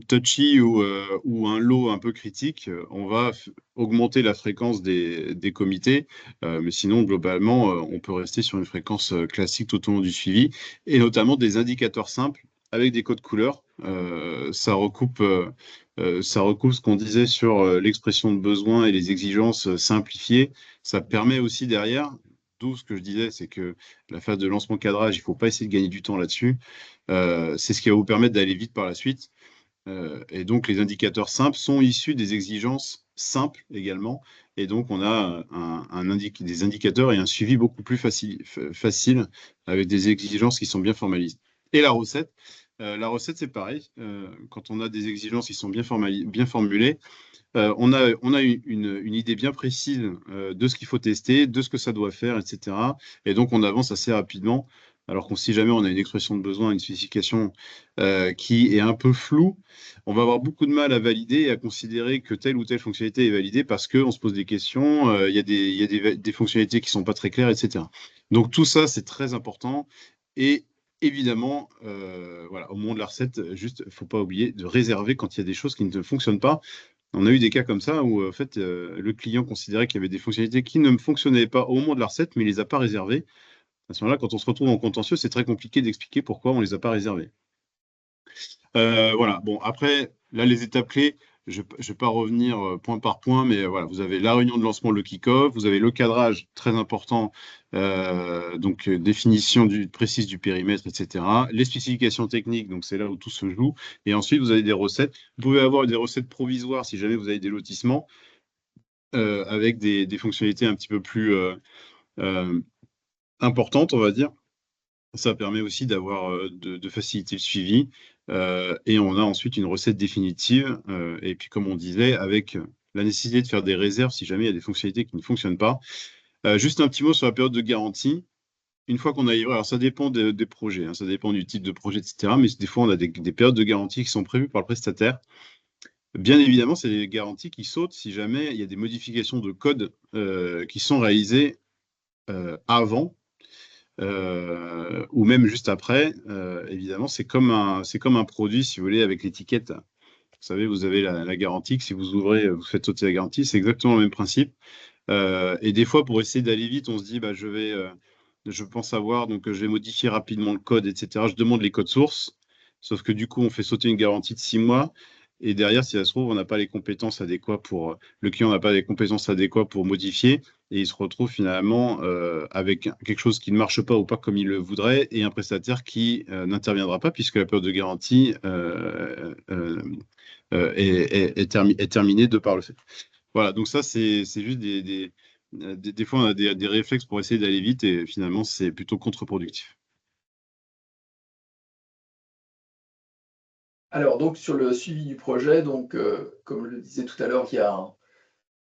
touchy ou un lot un peu critique, on va augmenter la fréquence des comités, mais sinon, globalement, on peut rester sur une fréquence classique tout au long du suivi, et notamment des indicateurs simples avec des codes couleurs. Ça recoupe ce qu'on disait sur l'expression de besoin et les exigences simplifiées. Ça permet aussi derrière, d'où ce que je disais, c'est que la phase de lancement cadrage, il ne faut pas essayer de gagner du temps là-dessus. C'est ce qui va vous permettre d'aller vite par la suite. Et donc, les indicateurs simples sont issus des exigences simples également. Et donc, on a des indicateurs et un suivi beaucoup plus facile avec des exigences qui sont bien formalisées. Et la recette, c'est pareil. Quand on a des exigences qui sont bien formulées, on a une idée bien précise de ce qu'il faut tester, de ce que ça doit faire, etc. Et donc, on avance assez rapidement. Alors si jamais on a une expression de besoin, une spécification qui est un peu floue, on va avoir beaucoup de mal à valider et à considérer que telle ou telle fonctionnalité est validée parce qu'on se pose des questions, il y a des fonctionnalités qui ne sont pas très claires, etc. Donc tout ça, c'est très important. Et évidemment, voilà, au moment de la recette, juste, il ne faut pas oublier de réserver quand il y a des choses qui ne fonctionnent pas. On a eu des cas comme ça où en fait, le client considérait qu'il y avait des fonctionnalités qui ne fonctionnaient pas au moment de la recette, mais il ne les a pas réservées. À ce moment-là, quand on se retrouve en contentieux, c'est très compliqué d'expliquer pourquoi on ne les a pas réservées. Voilà, bon, après, là, les étapes clés, je ne vais pas revenir point par point, mais voilà, vous avez la réunion de lancement, le kick-off, vous avez le cadrage très important, donc définition précise du périmètre, etc. Les spécifications techniques, donc c'est là où tout se joue. Et ensuite, vous avez des recettes. Vous pouvez avoir des recettes provisoires si jamais vous avez des lotissements avec des fonctionnalités un petit peu plus importantes, on va dire. Ça permet aussi d'avoir de faciliter le suivi. Et on a ensuite une recette définitive. Et puis, comme on disait, avec la nécessité de faire des réserves si jamais il y a des fonctionnalités qui ne fonctionnent pas. Juste un petit mot sur la période de garantie. Une fois qu'on a livré, alors ça dépend des projets, hein, ça dépend du type de projet, etc. Mais des fois, on a des périodes de garantie qui sont prévues par le prestataire. Bien évidemment, c'est des garanties qui sautent si jamais il y a des modifications de code qui sont réalisées avant. Ou même juste après, évidemment, c'est comme un produit, si vous voulez, avec l'étiquette. Vous savez, vous avez la garantie, que si vous ouvrez, vous faites sauter la garantie, c'est exactement le même principe. Et des fois, pour essayer d'aller vite, on se dit, bah, je pense savoir, donc je vais modifier rapidement le code, etc. Je demande les codes sources, sauf que du coup, on fait sauter une garantie de 6 mois. Et derrière, si ça se trouve, on n'a pas les compétences adéquates le client n'a pas les compétences adéquates pour modifier, et il se retrouve finalement avec quelque chose qui ne marche pas ou pas comme il le voudrait, et un prestataire qui n'interviendra pas puisque la période de garantie est terminée de par le fait. Voilà, donc ça, c'est juste des fois, on a des réflexes pour essayer d'aller vite, et finalement, c'est plutôt contre-productif. Alors, donc, sur le suivi du projet, donc, comme je le disais tout à l'heure,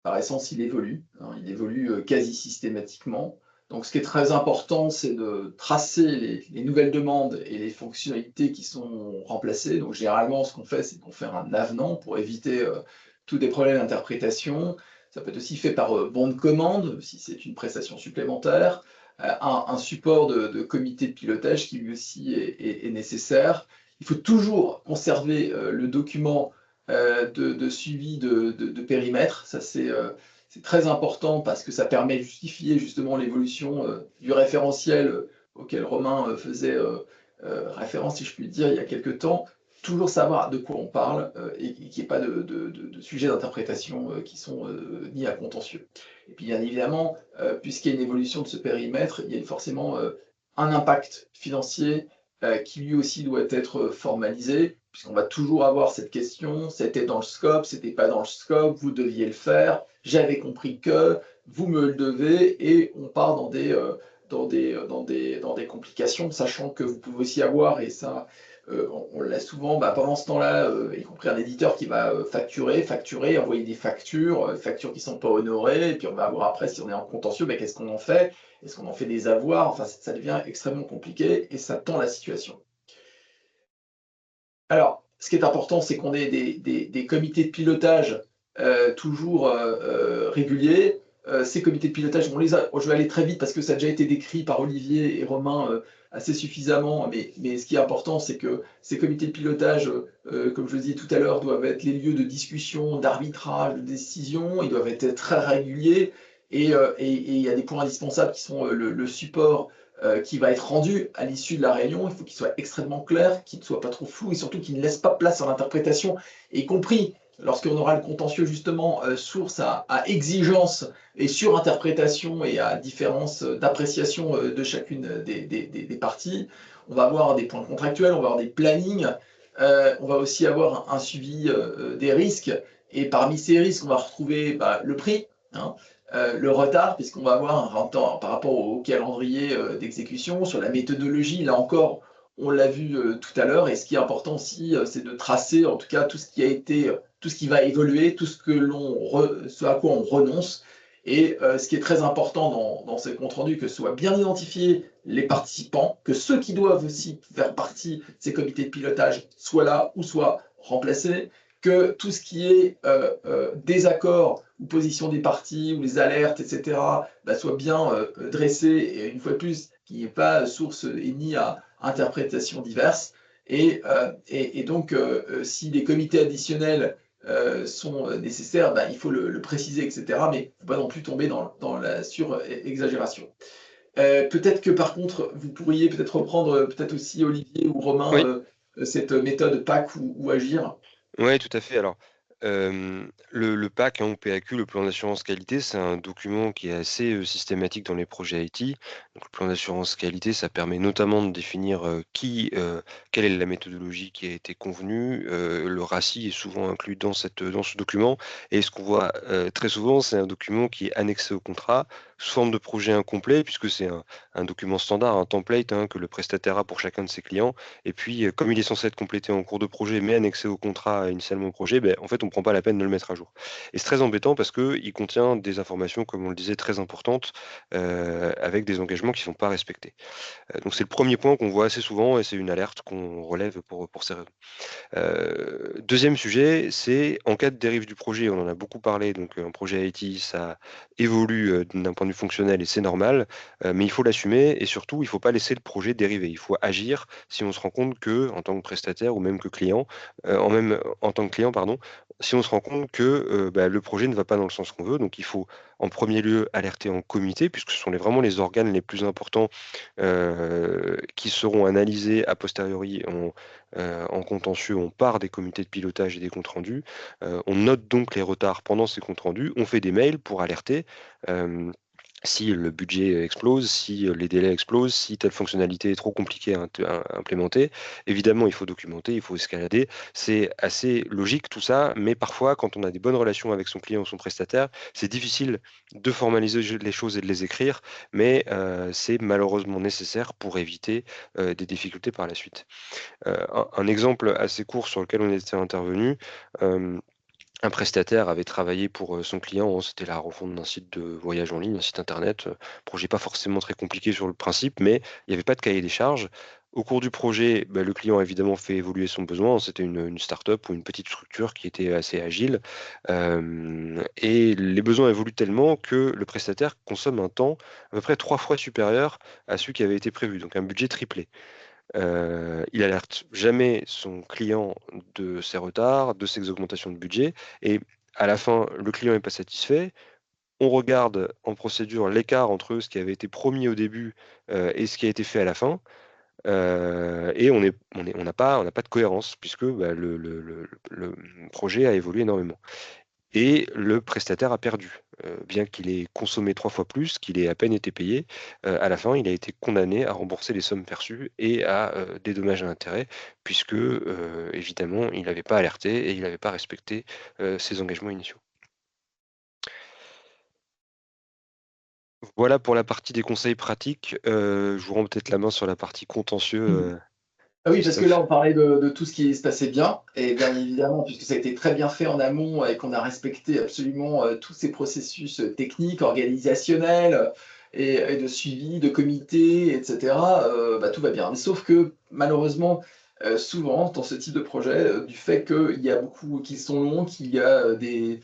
par essence, il évolue. Hein, il évolue quasi systématiquement. Donc, ce qui est très important, c'est de tracer les nouvelles demandes et les fonctionnalités qui sont remplacées. Donc, généralement, ce qu'on fait, c'est qu'on fait un avenant pour éviter tous des problèmes d'interprétation. Ça peut être aussi fait par bon de commande, si c'est une prestation supplémentaire. Un support de comité de pilotage qui lui aussi est nécessaire. Il faut toujours conserver le document de suivi de périmètre. Ça, c'est très important parce que ça permet de justifier justement l'évolution du référentiel auquel Romain faisait référence, si je puis dire, il y a quelques temps. Toujours savoir de quoi on parle et qu'il n'y ait pas de sujets d'interprétation qui sont mis à contentieux. Et puis bien évidemment, puisqu'il y a une évolution de ce périmètre, il y a forcément un impact financier qui lui aussi doit être formalisé, puisqu'on va toujours avoir cette question, c'était dans le scope, c'était pas dans le scope, vous deviez le faire, j'avais compris que, vous me le devez, et on part dans des complications, sachant que vous pouvez aussi avoir, et ça, on l'a souvent, pendant ce temps-là, y compris un éditeur qui va facturer, envoyer des factures qui ne sont pas honorées, et puis on va avoir après, si on est en contentieux, qu'est-ce qu'on en fait? Est-ce qu'on en fait des avoirs? Enfin, ça devient extrêmement compliqué et ça tend la situation. Alors, ce qui est important, c'est qu'on ait des comités de pilotage toujours réguliers. Ces comités de pilotage, je vais aller très vite parce que ça a déjà été décrit par Olivier et Romain assez suffisamment, mais ce qui est important, c'est que ces comités de pilotage, comme je le disais tout à l'heure, doivent être les lieux de discussion, d'arbitrage, de décision, ils doivent être très réguliers, et il y a des points indispensables qui sont le support qui va être rendu à l'issue de la réunion. Il faut qu'il soit extrêmement clair, qu'il ne soit pas trop flou et surtout qu'il ne laisse pas place à l'interprétation, y compris lorsqu'on aura le contentieux justement source à exigence et surinterprétation et à différence d'appréciation de chacune des parties. On va avoir des points contractuels, on va avoir des plannings On va aussi avoir un suivi des risques. Et parmi ces risques, on va retrouver le prix, hein, le retard, puisqu'on va avoir un retard par rapport au calendrier d'exécution, sur la méthodologie. Là encore, on l'a vu tout à l'heure. Et ce qui est important aussi, c'est de tracer, en tout cas, tout ce qui a été, tout ce qui va évoluer, tout ce ce à quoi on renonce. Et ce qui est très important dans ces comptes rendus, que ce soit bien identifié les participants, que ceux qui doivent aussi faire partie de ces comités de pilotage soient là ou soient remplacés, que tout ce qui est désaccord ou position des parties ou les alertes, etc., soit bien dressé, et une fois de plus, qu'il n'y ait pas source et ni à interprétations diverses. Et donc, si des comités additionnels sont nécessaires, il faut le préciser, etc. Mais il ne faut pas non plus tomber dans la sur-exagération. Peut-être que par contre, vous pourriez peut-être reprendre, peut-être aussi Olivier ou Romain, Oui. cette méthode PAC ou Agir. Ouais, tout à fait. Alors, le PAC, ou PAQ, le plan d'assurance qualité, c'est un document qui est assez, systématique dans les projets IT. Donc le plan d'assurance qualité, ça permet notamment de définir, quelle est la méthodologie qui a été convenue. Le RACI est souvent inclus dans ce document, et ce qu'on voit, très souvent, c'est un document qui est annexé au contrat sous forme de projet incomplet, puisque c'est un document standard, un template, que le prestataire a pour chacun de ses clients. Et puis, comme il est censé être complété en cours de projet, mais annexé au contrat initialement au projet, en fait, on ne prend pas la peine de le mettre à jour. Et c'est très embêtant parce qu'il contient des informations, comme on le disait, très importantes, avec des engagements qui ne sont pas respectés. Donc c'est le premier point qu'on voit assez souvent, et c'est une alerte qu'on relève pour ces raisons. Deuxième sujet, c'est en cas de dérive du projet, on en a beaucoup parlé, donc un projet IT, ça évolue d'un point de vue fonctionnel et c'est normal, mais il faut l'assumer, et surtout, il ne faut pas laisser le projet dériver. Il faut agir si on se rend compte que, en tant que prestataire ou même que client, en tant que client, pardon, si on se rend compte que le projet ne va pas dans le sens qu'on veut. Donc il faut en premier lieu alerter en comité, puisque ce sont vraiment les organes les plus importants qui seront analysés a posteriori en contentieux. On part des comités de pilotage et des comptes rendus. On note donc les retards pendant ces comptes rendus. On fait des mails pour alerter. Si le budget explose, si les délais explosent, si telle fonctionnalité est trop compliquée à implémenter. Évidemment, il faut documenter, il faut escalader. C'est assez logique tout ça, mais parfois, quand on a des bonnes relations avec son client ou son prestataire, c'est difficile de formaliser les choses et de les écrire, mais c'est malheureusement nécessaire pour éviter des difficultés par la suite. Un exemple assez court sur lequel on était intervenu, un prestataire avait travaillé pour son client, c'était la refonte d'un site de voyage en ligne, un site internet, projet pas forcément très compliqué sur le principe, mais il n'y avait pas de cahier des charges. Au cours du projet, le client a évidemment fait évoluer son besoin. C'était une start-up ou une petite structure qui était assez agile. Et les besoins évoluent tellement que le prestataire consomme un temps à peu près 3 fois supérieur à celui qui avait été prévu, donc un budget triplé. Il alerte jamais son client de ses retards, de ses augmentations de budget, et à la fin, le client n'est pas satisfait. On regarde en procédure l'écart entre ce qui avait été promis au début, et ce qui a été fait à la fin, et on n'a pas de cohérence puisque, le projet a évolué énormément. Et le prestataire a perdu. Bien qu'il ait consommé 3 fois plus, qu'il ait à peine été payé, à la fin, il a été condamné à rembourser les sommes perçues et à des dommages et intérêts, puisque, évidemment, il n'avait pas alerté et il n'avait pas respecté ses engagements initiaux. Voilà pour la partie des conseils pratiques. Je vous rends peut-être la main sur la partie contentieux, Ah oui, parce que là, Christophe. on parlait de tout ce qui se passait bien, et bien évidemment, puisque ça a été très bien fait en amont et qu'on a respecté absolument tous ces processus techniques, organisationnels et de suivi, de comité, etc., tout va bien. Mais sauf que malheureusement, souvent, dans ce type de projet, du fait qu'il y a beaucoup qui sont longs, qu'il y a des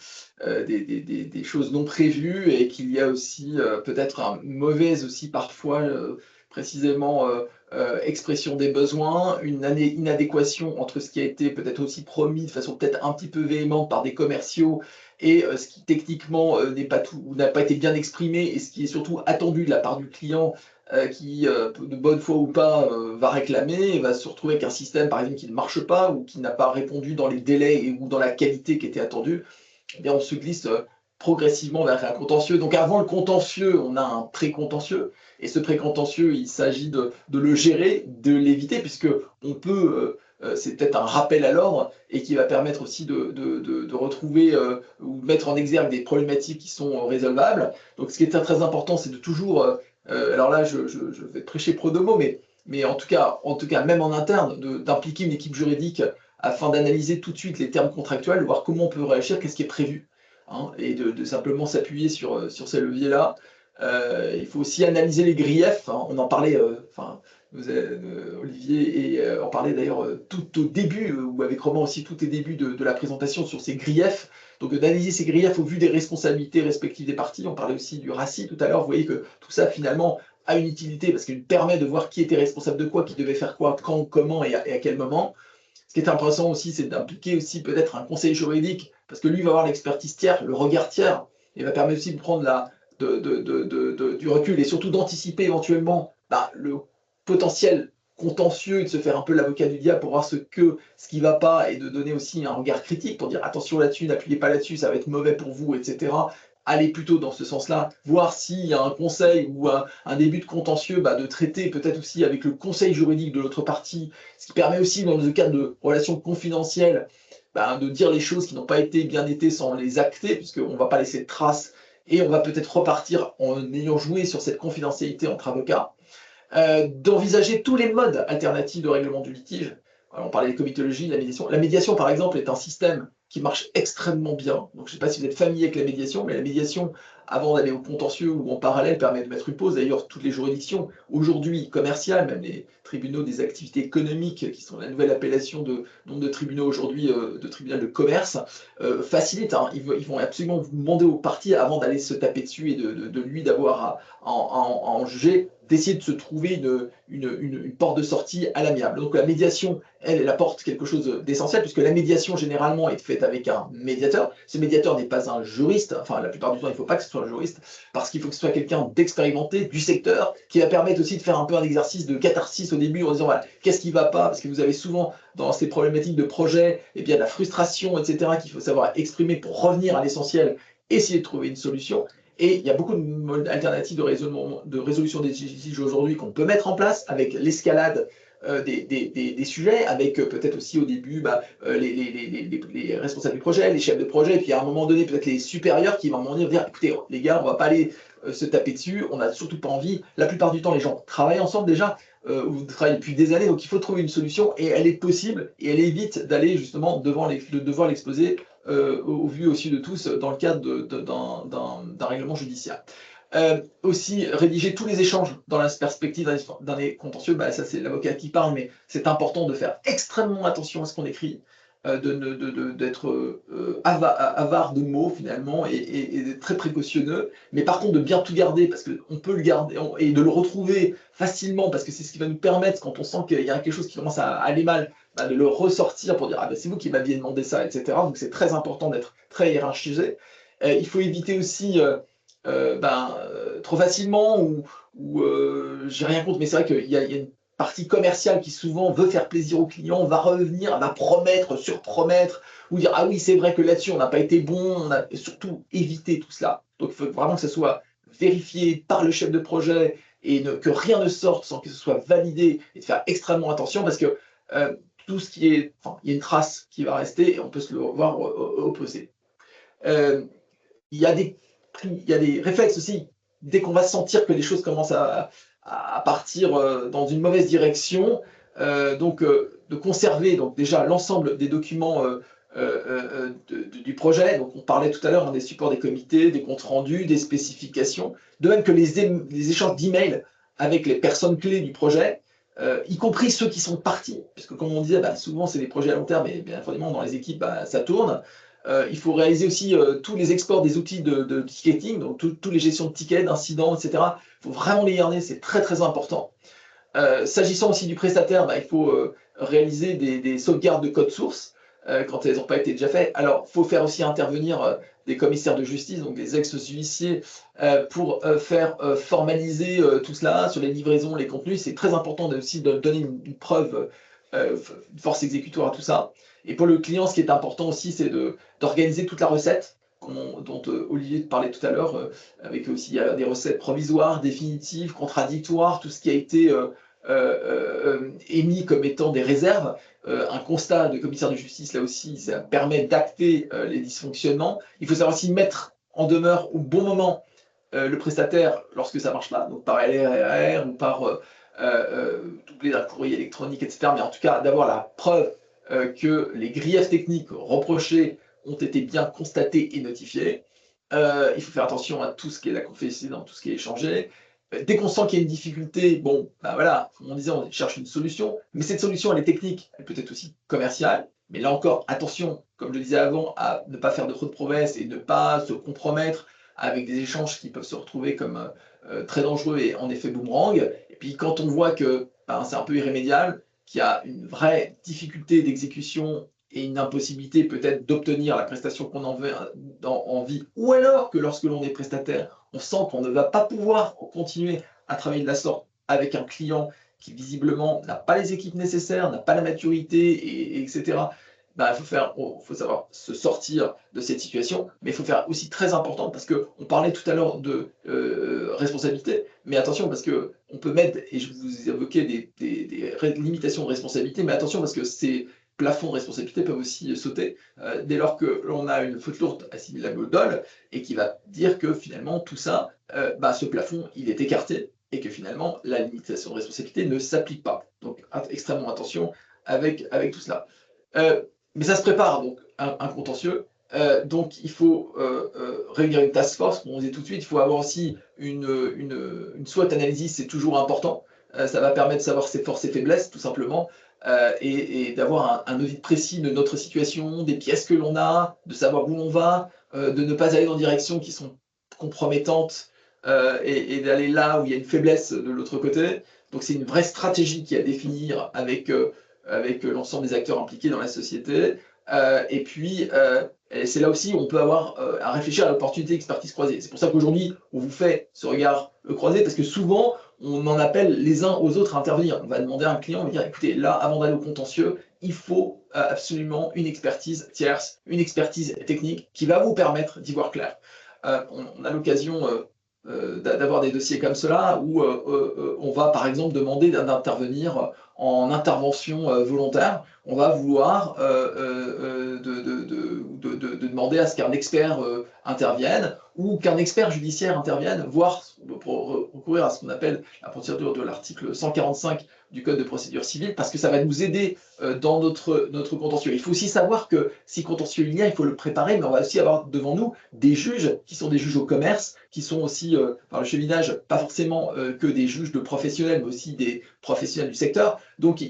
choses non prévues et qu'il y a aussi peut-être un mauvaise aussi parfois précisément expression des besoins, une inadéquation entre ce qui a été peut-être aussi promis de façon peut-être un petit peu véhémente par des commerciaux et ce qui techniquement n'est pas tout, ou n'a pas été bien exprimé, et ce qui est surtout attendu de la part du client qui, de bonne foi ou pas, va réclamer et va se retrouver avec un système par exemple qui ne marche pas ou qui n'a pas répondu dans les délais ou dans la qualité qui était attendue. Eh bien, on se glisse progressivement vers un contentieux. Donc avant le contentieux, on a un pré-contentieux. Et ce pré-contentieux, il s'agit de le gérer, de l'éviter, puisque on peut c'est peut-être un rappel à l'ordre et qui va permettre aussi de retrouver ou de mettre en exergue des problématiques qui sont résolvables. Donc ce qui est très, très important, c'est de toujours, alors là je vais prêcher pro domo, mais en tout cas, même en interne, d'impliquer une équipe juridique afin d'analyser tout de suite les termes contractuels, voir comment on peut réagir, qu'est-ce qui est prévu, hein, et de simplement s'appuyer sur ces leviers-là. Il faut aussi analyser les griefs, hein, on en parlait, Olivier et en parlait d'ailleurs tout au début, ou avec Romain aussi tout au début de la présentation sur ces griefs. Donc d'analyser ces griefs au vu des responsabilités respectives des parties. On parlait aussi du RACI tout à l'heure. Vous voyez que tout ça finalement a une utilité parce qu'il permet de voir qui était responsable de quoi, qui devait faire quoi, quand, comment et à quel moment. Ce qui est intéressant aussi, c'est d'impliquer aussi peut-être un conseil juridique, parce que lui va avoir l'expertise tiers, le regard tiers, et va permettre aussi de prendre du recul et surtout d'anticiper éventuellement le potentiel contentieux et de se faire un peu l'avocat du diable pour voir ce qui ne va pas et de donner aussi un regard critique pour dire attention là-dessus, n'appuyez pas là-dessus, ça va être mauvais pour vous, etc. Allez plutôt dans ce sens-là, voir s'il y a un conseil ou un début de contentieux, de traiter peut-être aussi avec le conseil juridique de l'autre partie, ce qui permet aussi dans le cadre de relations confidentielles de dire les choses qui n'ont pas été bien été sans les acter, puisqu'on ne va pas laisser de traces et on va peut-être repartir en ayant joué sur cette confidentialité entre avocats. D'envisager tous les modes alternatifs de règlement du litige. On parlait de comitologie, de la médiation. La médiation, par exemple, est un système qui marche extrêmement bien. Donc, je ne sais pas si vous êtes familier avec la médiation, mais la médiation, avant d'aller au contentieux ou en parallèle, permet de mettre une pause. D'ailleurs, toutes les juridictions, aujourd'hui commerciales, même les tribunaux des activités économiques, qui sont la nouvelle appellation de nombre de tribunaux aujourd'hui, de tribunal de commerce, facilitent. Hein. Ils vont absolument vous demander aux parties, avant d'aller se taper dessus et de lui d'avoir à en juger, d'essayer de se trouver une porte de sortie à l'amiable. Donc la médiation, elle apporte quelque chose d'essentiel, puisque la médiation, généralement, est faite avec un médiateur. Ce médiateur n'est pas un juriste, enfin la plupart du temps, il ne faut pas que ce soit un juriste, parce qu'il faut que ce soit quelqu'un d'expérimenté, du secteur, qui va permettre aussi de faire un peu un exercice de catharsis au début, en disant, voilà, qu'est-ce qui ne va pas, parce que vous avez souvent, dans ces problématiques de projet, la frustration, etc., qu'il faut savoir exprimer pour revenir à l'essentiel, essayer de trouver une solution. Et il y a beaucoup d'alternatives de résolution des litiges aujourd'hui qu'on peut mettre en place avec l'escalade des sujets, avec peut-être aussi au début les responsables du projet, les chefs de projet, et puis à un moment donné peut-être les supérieurs qui vont dire écoutez les gars, on ne va pas aller se taper dessus, on n'a surtout pas envie. La plupart du temps les gens travaillent ensemble déjà, vous travaillez depuis des années, donc il faut trouver une solution et elle est possible et elle évite d'aller justement de devoir l'exposer au vu aussi de tous dans le cadre d'un règlement judiciaire. Aussi rédiger tous les échanges dans la perspective d'un contentieux, ça c'est l'avocat qui parle, mais c'est important de faire extrêmement attention à ce qu'on écrit, d'être avare de mots finalement et d'être très précautionneux, mais par contre de bien tout garder parce qu'on peut le garder et de le retrouver facilement parce que c'est ce qui va nous permettre quand on sent qu'il y a quelque chose qui commence à aller mal, de le ressortir pour dire c'est vous qui m'aviez demandé ça, etc. Donc c'est très important d'être très hiérarchisé. Il faut éviter aussi trop facilement ou j'ai rien contre, mais c'est vrai qu'il y a une partie commerciale qui souvent veut faire plaisir aux clients, va revenir, va promettre, surpromettre, ou dire ah oui c'est vrai que là-dessus on n'a pas été bon, on a surtout éviter tout cela. Donc il faut vraiment que ça soit vérifié par le chef de projet et que rien ne sorte sans que ce soit validé et de faire extrêmement attention parce que tout ce qui est, il y a une trace qui va rester et on peut se le voir opposer. Il y a des réflexes aussi, dès qu'on va sentir que les choses commencent à partir dans une mauvaise direction, de conserver donc déjà l'ensemble des documents du projet. Donc on parlait tout à l'heure des supports des comités, des comptes rendus, des spécifications, de même que les échanges d'emails avec les personnes clés du projet, y compris ceux qui sont partis, puisque comme on disait, souvent c'est des projets à long terme, et bien évidemment dans les équipes ça tourne. Il faut réaliser aussi tous les exports des outils de ticketing, donc toutes les gestions de tickets, d'incidents, etc. Il faut vraiment les garder, c'est très très important. S'agissant aussi du prestataire, il faut réaliser des sauvegardes de code source quand elles n'ont pas été déjà faites. Alors, il faut faire aussi intervenir des commissaires de justice, donc des ex-huissiers, pour faire formaliser tout cela sur les livraisons, les contenus. C'est très important aussi de donner une preuve, une force exécutoire à tout ça. Et pour le client, ce qui est important aussi, c'est d'organiser toute la recette, dont Olivier parlait tout à l'heure, avec aussi des recettes provisoires, définitives, contradictoires, tout ce qui a été émis comme étant des réserves. Un constat de commissaire de justice, là aussi, ça permet d'acter les dysfonctionnements. Il faut savoir aussi mettre en demeure au bon moment le prestataire lorsque ça marche pas, donc par LRR ou par doublé d'un courrier électronique, etc. Mais en tout cas, d'avoir la preuve que les griefs techniques reprochés ont été bien constatés et notifiés. Il faut faire attention à tout ce qui est la confidentialité, dans tout ce qui est échangé. Dès qu'on sent qu'il y a une difficulté, bon, ben voilà, comme on disait, on cherche une solution, mais cette solution, elle est technique, elle peut être aussi commerciale, mais là encore, attention, comme je le disais avant, à ne pas faire de trop de promesses et ne pas se compromettre avec des échanges qui peuvent se retrouver comme très dangereux et en effet boomerang. Et puis quand on voit que ben, c'est un peu irrémédiable, qu'il y a une vraie difficulté d'exécution et une impossibilité peut-être d'obtenir la prestation qu'on en veut en vie, ou alors que lorsque l'on est prestataire, on sent qu'on ne va pas pouvoir continuer à travailler de la sorte avec un client qui visiblement n'a pas les équipes nécessaires, n'a pas la maturité, etc. Ben, faut savoir se sortir de cette situation, mais il faut faire aussi très important parce qu'on parlait tout à l'heure de responsabilité, mais attention parce qu'on peut mettre, et je vous évoquais des limitations de responsabilité, mais attention parce que ces plafonds de responsabilité peuvent aussi sauter dès lors que l'on a une faute lourde assimilable au dol et qui va dire que finalement tout ça, ce plafond il est écarté et que finalement la limitation de responsabilité ne s'applique pas. Donc extrêmement attention avec tout cela. Mais ça se prépare, donc, un contentieux. Donc, il faut réunir une task force, comme on disait tout de suite. Il faut avoir aussi une SWOT analysis, c'est toujours important. Ça va permettre de savoir ses forces et faiblesses, tout simplement, et d'avoir un audit précis de notre situation, des pièces que l'on a, de savoir où on va, de ne pas aller dans des directions qui sont compromettantes et d'aller là où il y a une faiblesse de l'autre côté. Donc, c'est une vraie stratégie qui est à définir avec l'ensemble des acteurs impliqués dans la société. Et puis, c'est là aussi où on peut avoir à réfléchir à l'opportunité d'expertise croisée. C'est pour ça qu'aujourd'hui, on vous fait ce regard croisé, parce que souvent, on en appelle les uns aux autres à intervenir. On va demander à un client, on va dire, écoutez, là, avant d'aller au contentieux, il faut absolument une expertise tierce, une expertise technique qui va vous permettre d'y voir clair. On a l'occasion d'avoir des dossiers comme cela où on va par exemple demander d'intervenir en intervention volontaire. On va vouloir demander à ce qu'un expert intervienne ou qu'un expert judiciaire intervienne, voire pour recourir à ce qu'on appelle la procédure de l'article 145 du Code de procédure civile, parce que ça va nous aider dans notre contentieux. Il faut aussi savoir que si contentieux il y a, il faut le préparer, mais on va aussi avoir devant nous des juges qui sont des juges au commerce, qui sont aussi, par le cheminage, pas forcément que des juges de professionnels, mais aussi des professionnels du secteur. Donc,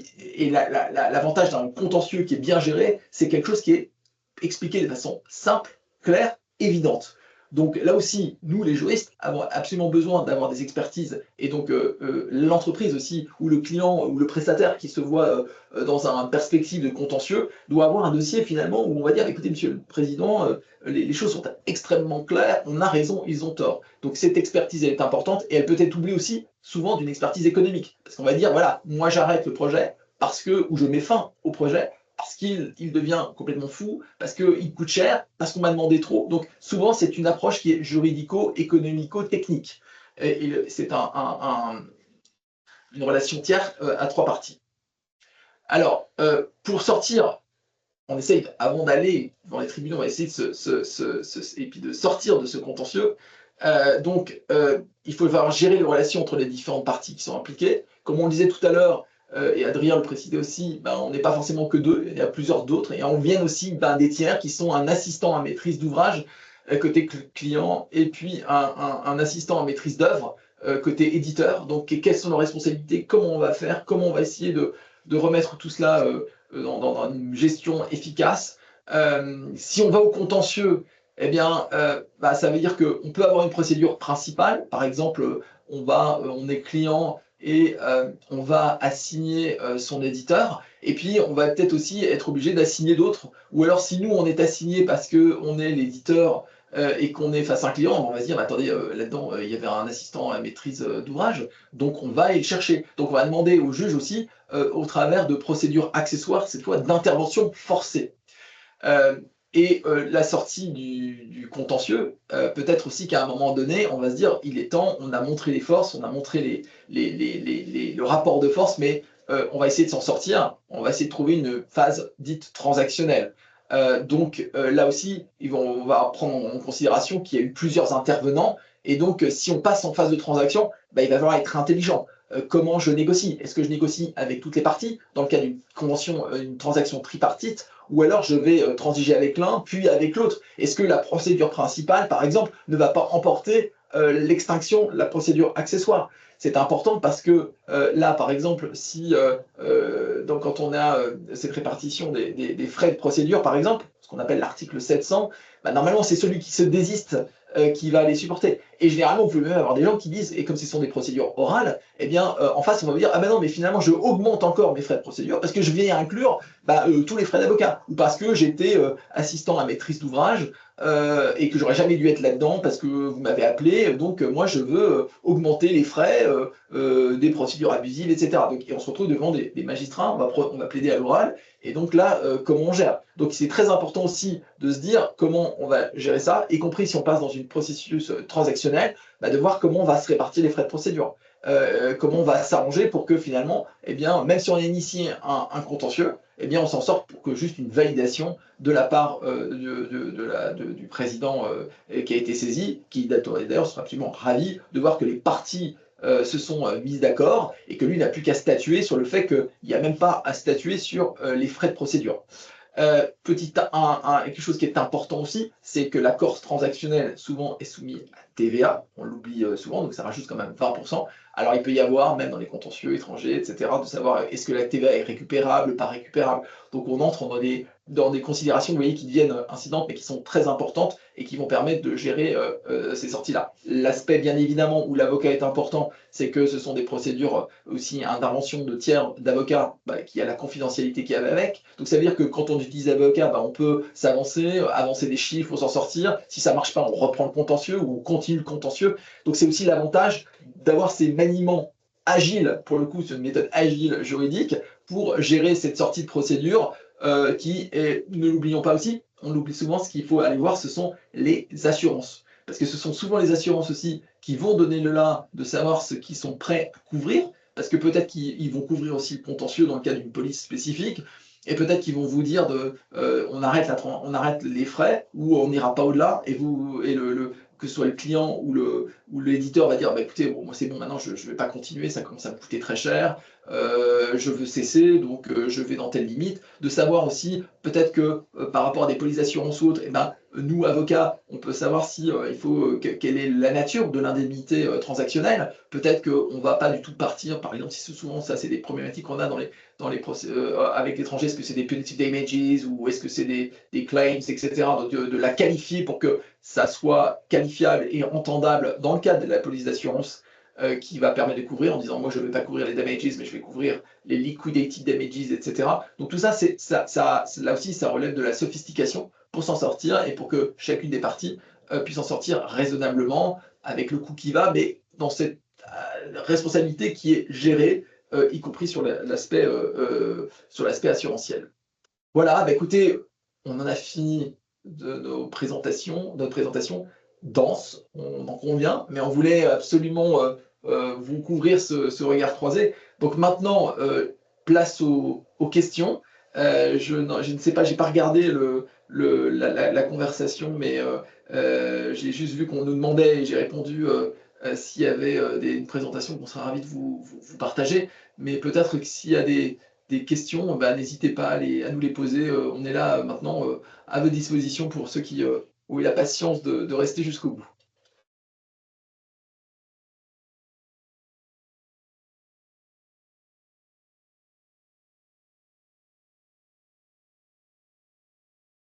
l'avantage d'un contentieux qui est bien géré, c'est quelque chose qui est expliqué de façon simple, claire, évidente. Donc là aussi, nous les juristes avons absolument besoin d'avoir des expertises et donc l'entreprise aussi ou le client ou le prestataire qui se voit dans une perspective de contentieux doit avoir un dossier finalement où on va dire écoutez monsieur le président, les choses sont extrêmement claires, on a raison, ils ont tort. Donc cette expertise elle est importante et elle peut être oubliée aussi souvent d'une expertise économique parce qu'on va dire voilà, moi j'arrête le projet parce que ou je mets fin au projet parce qu'il devient complètement fou, parce qu'il coûte cher, parce qu'on m'a demandé trop. Donc souvent, c'est une approche qui est juridico-économico-technique. Et c'est une relation tierce à trois parties. Alors, pour sortir, on essaye, avant d'aller dans les tribunaux, on va essayer et puis de sortir de ce contentieux. Il faut falloir gérer les relations entre les différentes parties qui sont impliquées. Comme on le disait tout à l'heure, et Adrien le précisait aussi, on n'est pas forcément que deux, il y a plusieurs d'autres, et on vient aussi des tiers qui sont un assistant à maîtrise d'ouvrage côté client, et puis un assistant à maîtrise d'œuvre côté éditeur. Donc quelles sont nos responsabilités, comment on va faire, comment on va essayer de remettre tout cela dans une gestion efficace. Si on va au contentieux, eh bien, ça veut dire qu'on peut avoir une procédure principale, par exemple, on est client, et on va assigner son éditeur, et puis on va peut-être aussi être obligé d'assigner d'autres, ou alors si nous on est assigné parce qu'on est l'éditeur et qu'on est face à un client, on va se dire, attendez, là-dedans il y avait un assistant à maîtrise d'ouvrage, donc on va aller le chercher. Donc on va demander au juge aussi, au travers de procédures accessoires, cette fois d'intervention forcée. Et la sortie du contentieux, peut-être aussi qu'à un moment donné, on va se dire, il est temps, on a montré les forces, on a montré le rapport de force, mais on va essayer de s'en sortir, on va essayer de trouver une phase dite transactionnelle. Donc là aussi, on va prendre en considération qu'il y a eu plusieurs intervenants, et donc si on passe en phase de transaction, bah, il va falloir être intelligent. Comment je négocie? Est-ce que je négocie avec toutes les parties, dans le cas d'une convention, une transaction tripartite, ou alors je vais transiger avec l'un, puis avec l'autre? Est-ce que la procédure principale, par exemple, ne va pas emporter l'extinction de la procédure accessoire? C'est important parce que là, par exemple, si donc quand on a cette répartition des frais de procédure, par exemple, ce qu'on appelle l'article 700, bah, normalement, c'est celui qui se désiste qui va les supporter. Et généralement, vous pouvez même avoir des gens qui disent, et comme ce sont des procédures orales, eh bien, en face, on va vous dire, ah ben non, mais finalement, je augmente encore mes frais de procédure parce que je viens inclure tous les frais d'avocat, ou parce que j'étais assistant à maîtrise d'ouvrage et que j'aurais jamais dû être là-dedans parce que vous m'avez appelé, donc moi, je veux augmenter les frais des procédures abusives, etc. Donc, et on se retrouve devant des magistrats, on va plaider à l'oral, et donc là, comment on gère? Donc c'est très important aussi de se dire comment on va gérer ça, y compris si on passe dans une processus transactionnel, bah, de voir comment on va se répartir les frais de procédure, comment on va s'arranger pour que finalement, eh bien, même si on a initié un contentieux, eh bien, on s'en sort pour que juste une validation de la part du président qui a été saisi, qui d'ailleurs sera absolument ravi de voir que les parties se sont mises d'accord et que lui n'a plus qu'à statuer sur le fait qu'il n'y a même pas à statuer sur les frais de procédure. Quelque chose qui est important aussi, c'est que l'accord transactionnel souvent est soumis à TVA, on l'oublie souvent, donc ça rajoute quand même 20%. Alors il peut y avoir, même dans les contentieux étrangers, etc., de savoir est-ce que la TVA est récupérable, pas récupérable. Donc on entre dans des considérations, vous voyez, qui deviennent incidentes, mais qui sont très importantes et qui vont permettre de gérer ces sorties-là. L'aspect, bien évidemment, où l'avocat est important, c'est que ce sont des procédures aussi d'intervention de tiers d'avocats, qui a la confidentialité qui va avec. Donc ça veut dire que quand on utilise l'avocat, on peut s'avancer, avancer des chiffres pour s'en sortir. Si ça ne marche pas, on reprend le contentieux ou on continue le contentieux. Donc c'est aussi l'avantage d'avoir ces maniements agiles, pour le coup, c'est une méthode agile juridique, pour gérer cette sortie de procédure qui est, ne l'oublions pas aussi, on l'oublie souvent, ce qu'il faut aller voir, ce sont les assurances. Parce que ce sont souvent les assurances aussi qui vont donner le là de savoir ce qu'ils sont prêts à couvrir, parce que peut-être qu'ils vont couvrir aussi le contentieux dans le cas d'une police spécifique, et peut-être qu'ils vont vous dire on arrête les frais, ou on n'ira pas au-delà, que ce soit le client ou l'éditeur va dire écoutez, bon, moi c'est bon, maintenant je ne vais pas continuer, ça commence à me coûter très cher, je veux cesser, donc je vais dans telle limite. De savoir aussi, peut-être que par rapport à des polices d'assurance ou autres, nous, avocats, on peut savoir si quelle est la nature de l'indemnité transactionnelle. Peut-être qu'on ne va pas du tout partir, par exemple, si souvent ça c'est des problématiques qu'on a dans les procès avec l'étranger, est-ce que c'est des punitive damages ou est-ce que c'est des claims, etc. Donc de la qualifier pour que ça soit qualifiable et entendable dans le cadre de la police d'assurance qui va permettre de couvrir en disant moi je ne vais pas couvrir les damages mais je vais couvrir les liquidated damages, etc. Donc tout ça, là aussi ça relève de la sophistication pour s'en sortir et pour que chacune des parties puisse en sortir raisonnablement avec le coût qui va, mais dans cette responsabilité qui est gérée, y compris sur l'aspect assurantiel. Voilà, écoutez, on en a fini de notre présentation dense, on en convient, mais on voulait absolument vous couvrir ce regard croisé. Donc maintenant, place aux questions. Je ne sais pas, j'ai pas regardé la conversation, mais j'ai juste vu qu'on nous demandait et j'ai répondu s'il y avait une présentation qu'on serait ravi de vous partager. Mais peut-être que s'il y a des questions, n'hésitez pas à nous les poser. On est là maintenant à votre disposition pour ceux qui ont eu la patience de rester jusqu'au bout.